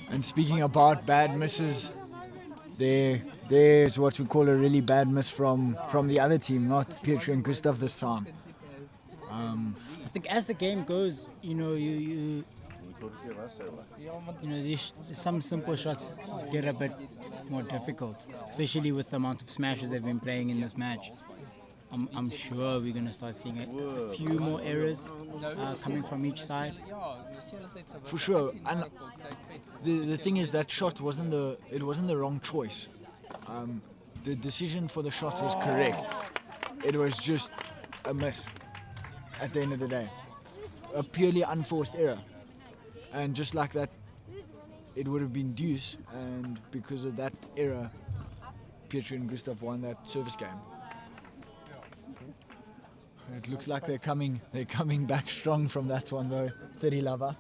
And speaking about bad misses, there's what we call a really bad miss from the other team, not Petri and Gustav this time. I think as the game goes, you these some simple shots get a bit more difficult, especially with the amount of smashes they've been playing in this match. I'm sure we're going to start seeing a few more errors coming from each side. For sure. And the thing is that shot wasn't the wrong choice. The decision for the shot was correct. It was just a miss at the end of the day. A purely unforced error. And just like that, it would have been deuce, and because of that error, Petri and Gustav won that service game. It looks like they're coming back strong from that one though. 30 love up.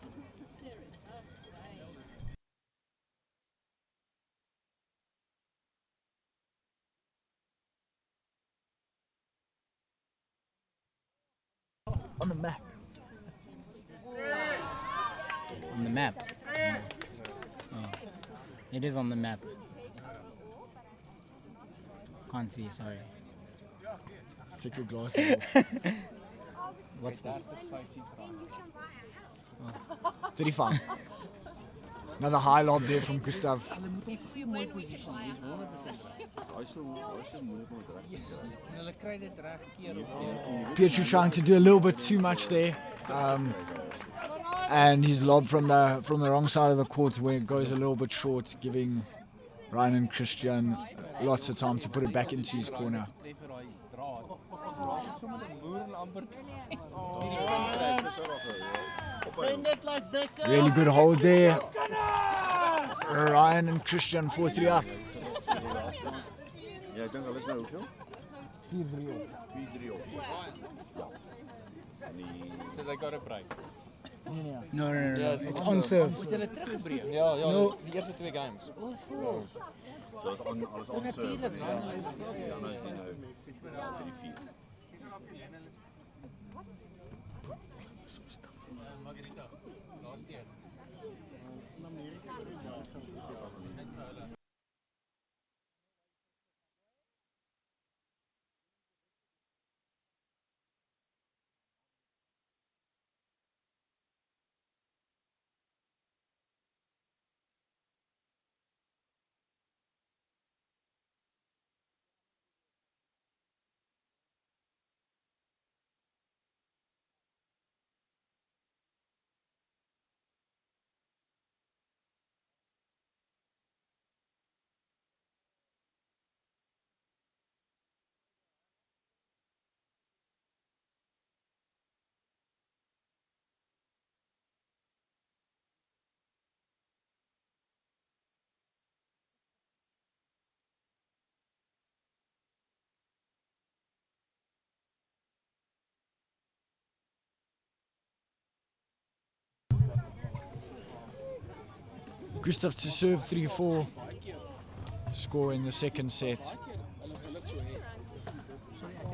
On the map. On the map. Oh. It is on the map. Can't see, sorry. Take your glasses off. What's this? 35. Another high lob there from Gustav. Daai so moeilik om dit reg te kry. Hulle kry dit reg keer op keer. Petri trying to do a little bit too much there. And his lob from the wrong side of the court where it goes a little bit short, giving Ryan and Christiaan lots of time to put it back into his corner. Really good hold there. Ryan and Christiaan 4-3 up. Ja, ek dink hulle is nou hoeveel? 4-3 op. 4-3 op. Ja. En die So they got a break. No. It's on serve. Moet hulle teruggebreek? Ja, No. die eerste 2 games. so is alles aan serve. Ja, nou is die nou by die 4. Gustav to serve 3-4. Score in the second set. Hulle wil dit so hê.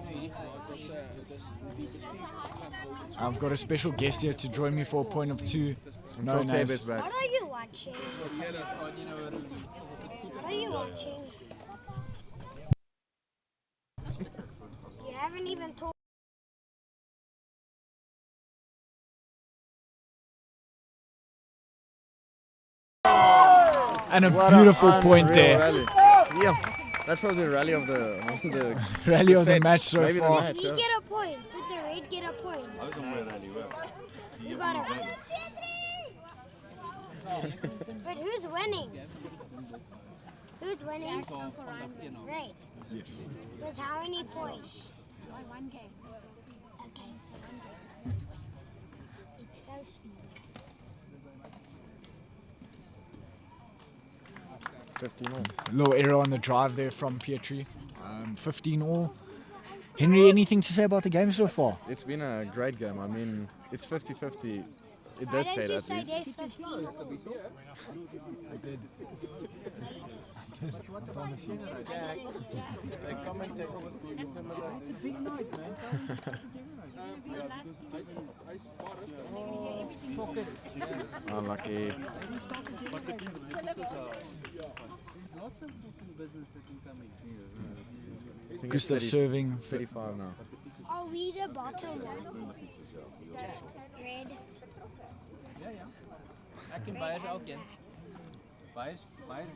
Die bestuur kan I've got a special guest here to join me for a point of two. Known Tabe as is back. What are you watching? What are you watching? You haven't even told. and a What beautiful an point unreal there. Rally. Yeah, that's probably the rally of the Rally of the set. match so Maybe the far. match, Did yeah. he get a point? Did the raid get a point? You got a point. But who's winning? Who's winning? Raid. Yes. With how many points? One game. Okay. It's so sweet. 15 all. Little error on the drive there from Petri. 15 all. Henry, anything to say about the game so far? It's been a great game. I mean, it's 50-50. It Why does don't say you that. say At least. day 15? Unlucky. I think it's Gustav 30 serving. 35 now. Are we the bottom one? Red.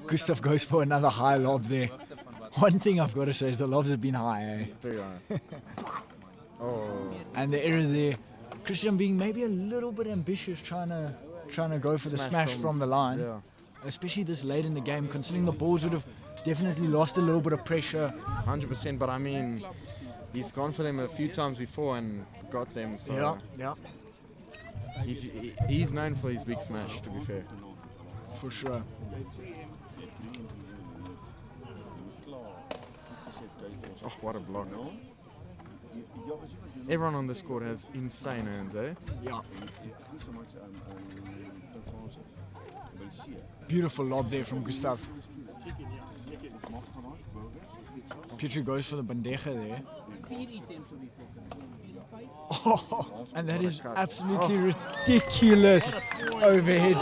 Gustav goes for another high lob there. One thing I've got to say is the lobs have been high, eh? Very high. Oh, And the error there. Christiaan being maybe a little bit ambitious, trying to go for the smash from the line. yeah. Especially this late in the game, considering the balls would have definitely lost a little bit of pressure. 100%. But I mean, he's gone for them a few times before and got them. So yeah, he's known for his big smash. To be fair. for sure. Oh, what a block! Everyone on this court has insane hands, eh? Yeah. Beautiful lob there from Gustav. Petri goes for the bandeja there. Oh, and that is absolutely ridiculous overhead.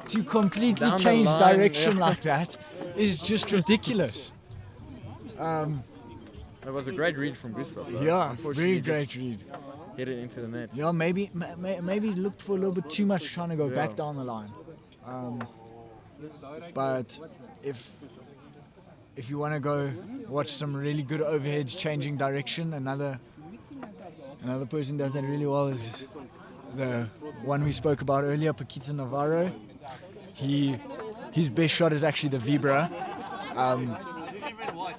To completely Down the change line, direction yeah. like that is just ridiculous. It was a great read from Gustav. though. Yeah, Unfortunately, very just great read. Hit it into the net. Yeah, maybe he looked for a little bit too much trying to go back Yeah. down the line. But if you want to go watch some really good overheads changing direction, another person does that really well is the one we spoke about earlier, Paquito Navarro. His best shot is actually the Vibra,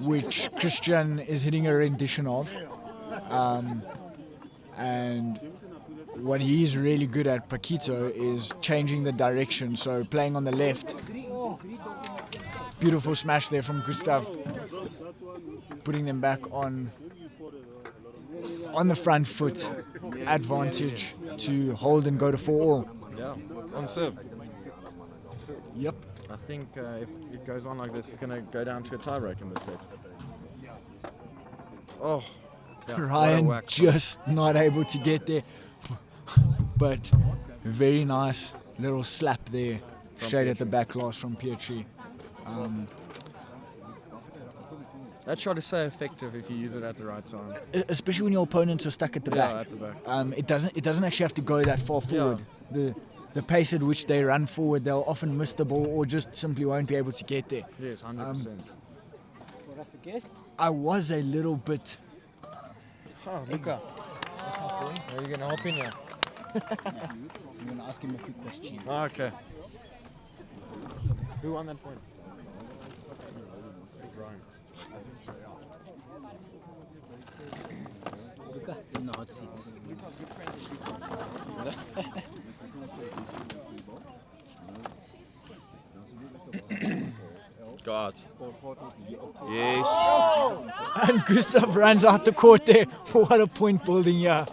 which Christiaan is hitting a rendition of. And what he's really good at, Paquito, is changing the direction, so playing on the left. Beautiful smash there from Gustav, putting them back on the front foot, advantage to hold and go to 4-all. Yeah, on serve. Yep. I think if it goes on like this, it's going to go down to a tiebreak in this set. Oh, yeah, what a Ryan whack. just not able to get there, but very nice little slap there, straight at the back glass from Petri. That shot is so effective if you use it at the right time. Especially when your opponents are stuck at the Yeah, back. at the back. It doesn't actually have to go that far forward. The pace at which they run forward, they'll often miss the ball or just simply won't be able to get there. Yes, 100%. For us, a guest. I was a little bit. Oh, Luca. Are you going to hop in here? I'm going to ask him a few questions. Oh, okay. Who won that point? Brian. Luca, in the hot seat. God. Yes. And Gustav runs out the court there. What a point building here.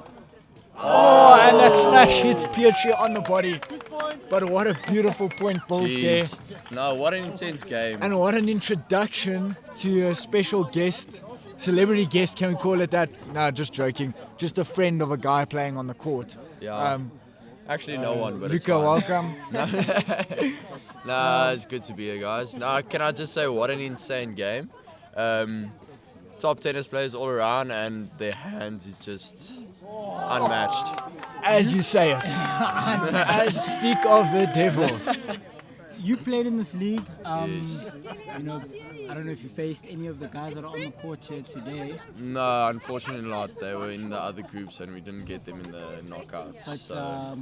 Oh, and that smash hits Petri on the body. But what a beautiful point built there. Jeez. No, what an intense game. And what an introduction to a special guest, celebrity guest, can we call it that? No, just joking. Just a friend of a guy playing on the court. Yeah. Actually, no one, but it's Luca, fine. welcome. Nah, it's good to be here, guys. Nah, can I just say what an insane game? Top tennis players all around, and their hands is just unmatched. As you say it. As speak of the devil. You played in this league. You know, I don't know if you faced any of the guys that are on the court here today. No, unfortunately not. They were in the other groups, and we didn't get them in the knockouts. But so.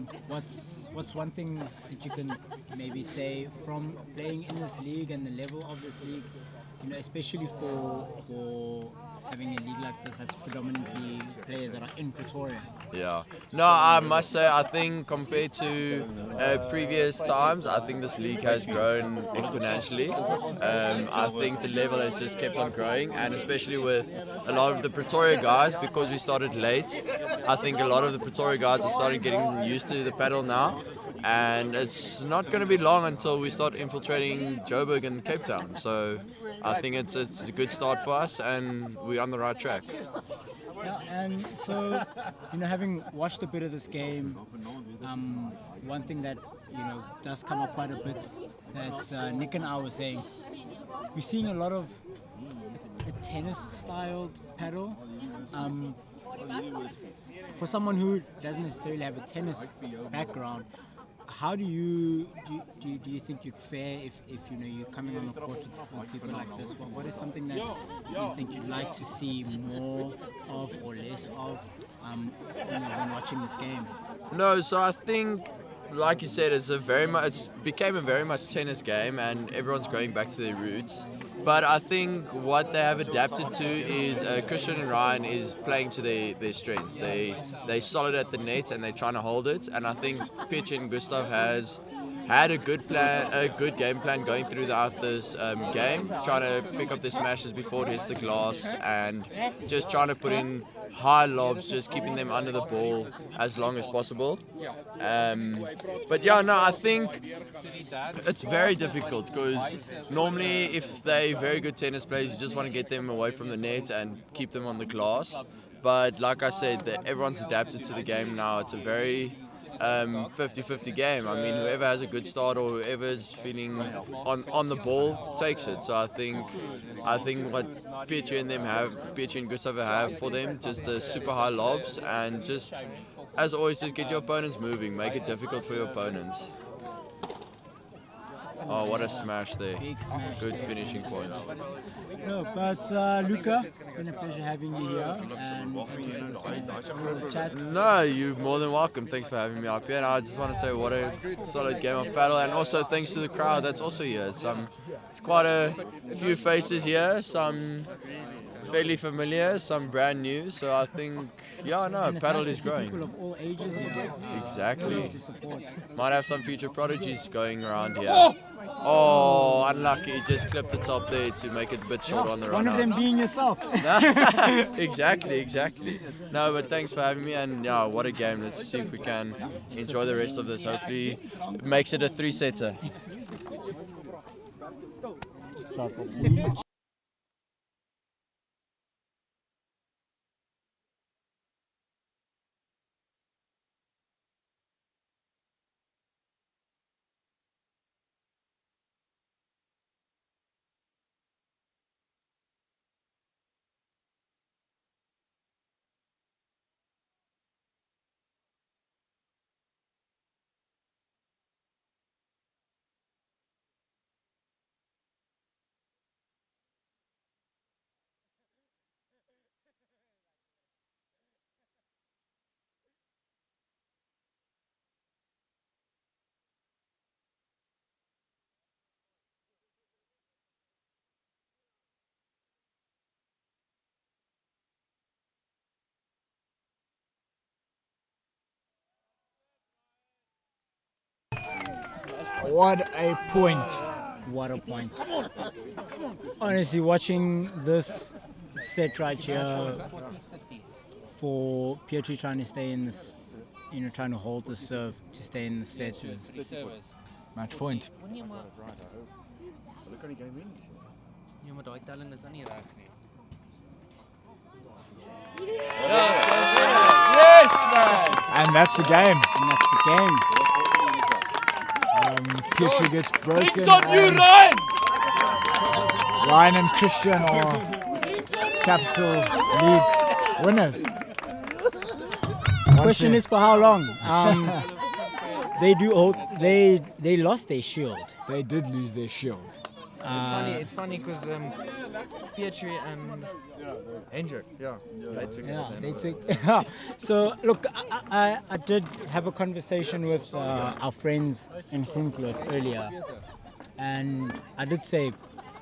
what's one thing that you can maybe say from playing in this league and the level of this league? You know, especially for having a league like this that's predominantly players that are in Pretoria. Yeah. No, I must say, I think compared to previous times, I think this league has grown exponentially. I think the level has just kept on growing, and especially with a lot of the Pretoria guys, because we started late, I think a lot of the Pretoria guys are starting getting used to the paddle now. And it's not going to be long until we start infiltrating Joburg and Cape Town. So I think it's a good start for us, and we're on the right track. Yeah, and so, you know, having watched a bit of this game, one thing that, you know, does come up quite a bit that Nick and I were saying, we're seeing a lot of a tennis-styled paddle. For someone who doesn't necessarily have a tennis background, how do you think you'd fare if you know you're coming on the court with people like this? What is something that you think you'd like to see more of or less of you know, when watching this game? No, so I think, like you said, it's became a very much tennis game, and everyone's going back to their roots. But I think what they have adapted to is Christiaan and Ryan is playing to their strengths. They're solid at the net, and they're trying to hold it. And I think Petri and Gustav has had a good game plan going throughout this game, trying to pick up the smashes before it hits the glass, and just trying to put in high lobs, just keeping them under the ball as long as possible. But yeah, no, I think it's very difficult, because normally if they're very good tennis players, you just want to get them away from the net and keep them on the glass. But like I said, everyone's adapted to the game now. It's a very 50-50 game. I mean, whoever has a good start or whoever's feeling on the ball takes it. So I think what Petri and Gustav have for them, just the super high lobs, and just, as always, just get your opponents moving, make it difficult for your opponents. Oh, what a smash there. Big smash. Good finishing point. No, but Luca, it's been a pleasure having you here, and thank you chat. No, you're more than welcome. Thanks for having me up here. And I just want to say what a solid game of paddle, and also thanks to the crowd that's also here. It's quite a few faces here, some fairly familiar, some brand new. So I think, yeah, no, paddle is growing. People of all ages here. Exactly. To support. Might have some future prodigies going around here. Oh, unlucky. Just clipped the top there to make it a bit short on the run. One of them being yourself. Exactly. No, but thanks for having me, and yeah, what a game. Let's see if we can enjoy the rest of this. Hopefully it makes it a 3-setter. What a point. What a point. Honestly, watching this set right here for Petri trying to stay in this trying to hold the serve to stay in the set is Match point. Ja, maar daai telling is dan nie reg nie. Yes, man! And that's the game. and that's the game. Petri gets broken. It's on you, and Ryan! Ryan and Christiaan are Capital League winners. Question is for how long? They lost their shield. They did lose their shield. It's funny because Petri and Andrew, they took it. Yeah, they took. So look, I did have a conversation with our friends in Groenkloof earlier, and I did say,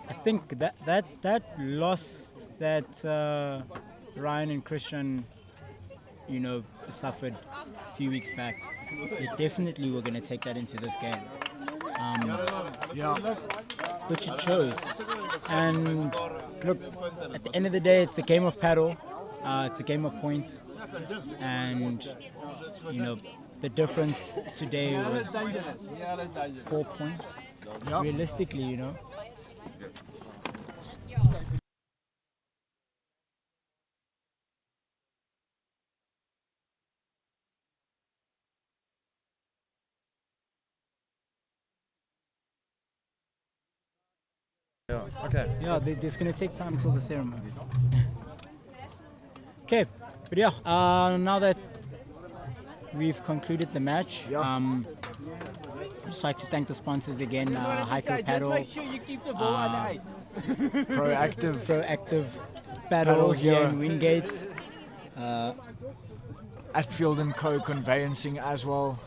I think that loss that Ryan and Christiaan, suffered a few weeks back, they definitely were going to take that into this game. Which it shows. And look, at the end of the day, it's a game of paddle. It's a game of points. And, the difference today was 4 points. Realistically, Okay. Yeah, it's going to take time till the ceremony. Okay, but yeah, now that we've concluded the match, I'd just like to thank the sponsors again, Hiker Paddle, Proactive Paddle here in Wingate, Atfield & Co. Conveyancing as well.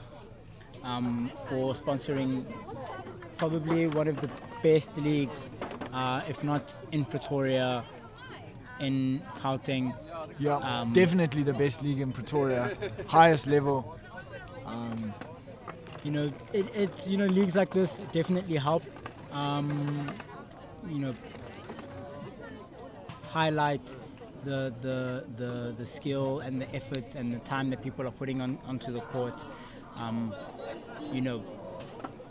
for sponsoring probably one of the best leagues, if not in Pretoria, in Gauteng. Yeah, definitely the best league in Pretoria, highest level. It's leagues like this definitely help. Highlight the skill and the effort and the time that people are putting onto the court.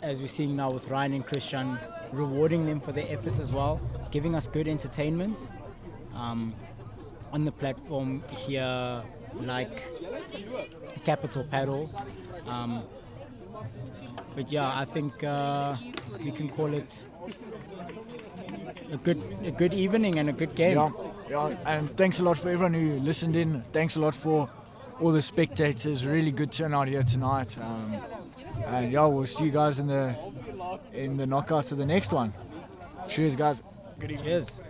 As we're seeing now with Ryan and Christiaan, rewarding them for their efforts as well, giving us good entertainment on the platform here, like Capital Paddle. But yeah, I think we can call it a good evening and a good game. Yeah, and thanks a lot for everyone who listened in. Thanks a lot for all the spectators. Really good turnout here tonight. And yeah, we'll see you guys in the knockouts of the next one. Cheers, guys. Good evening. Cheers.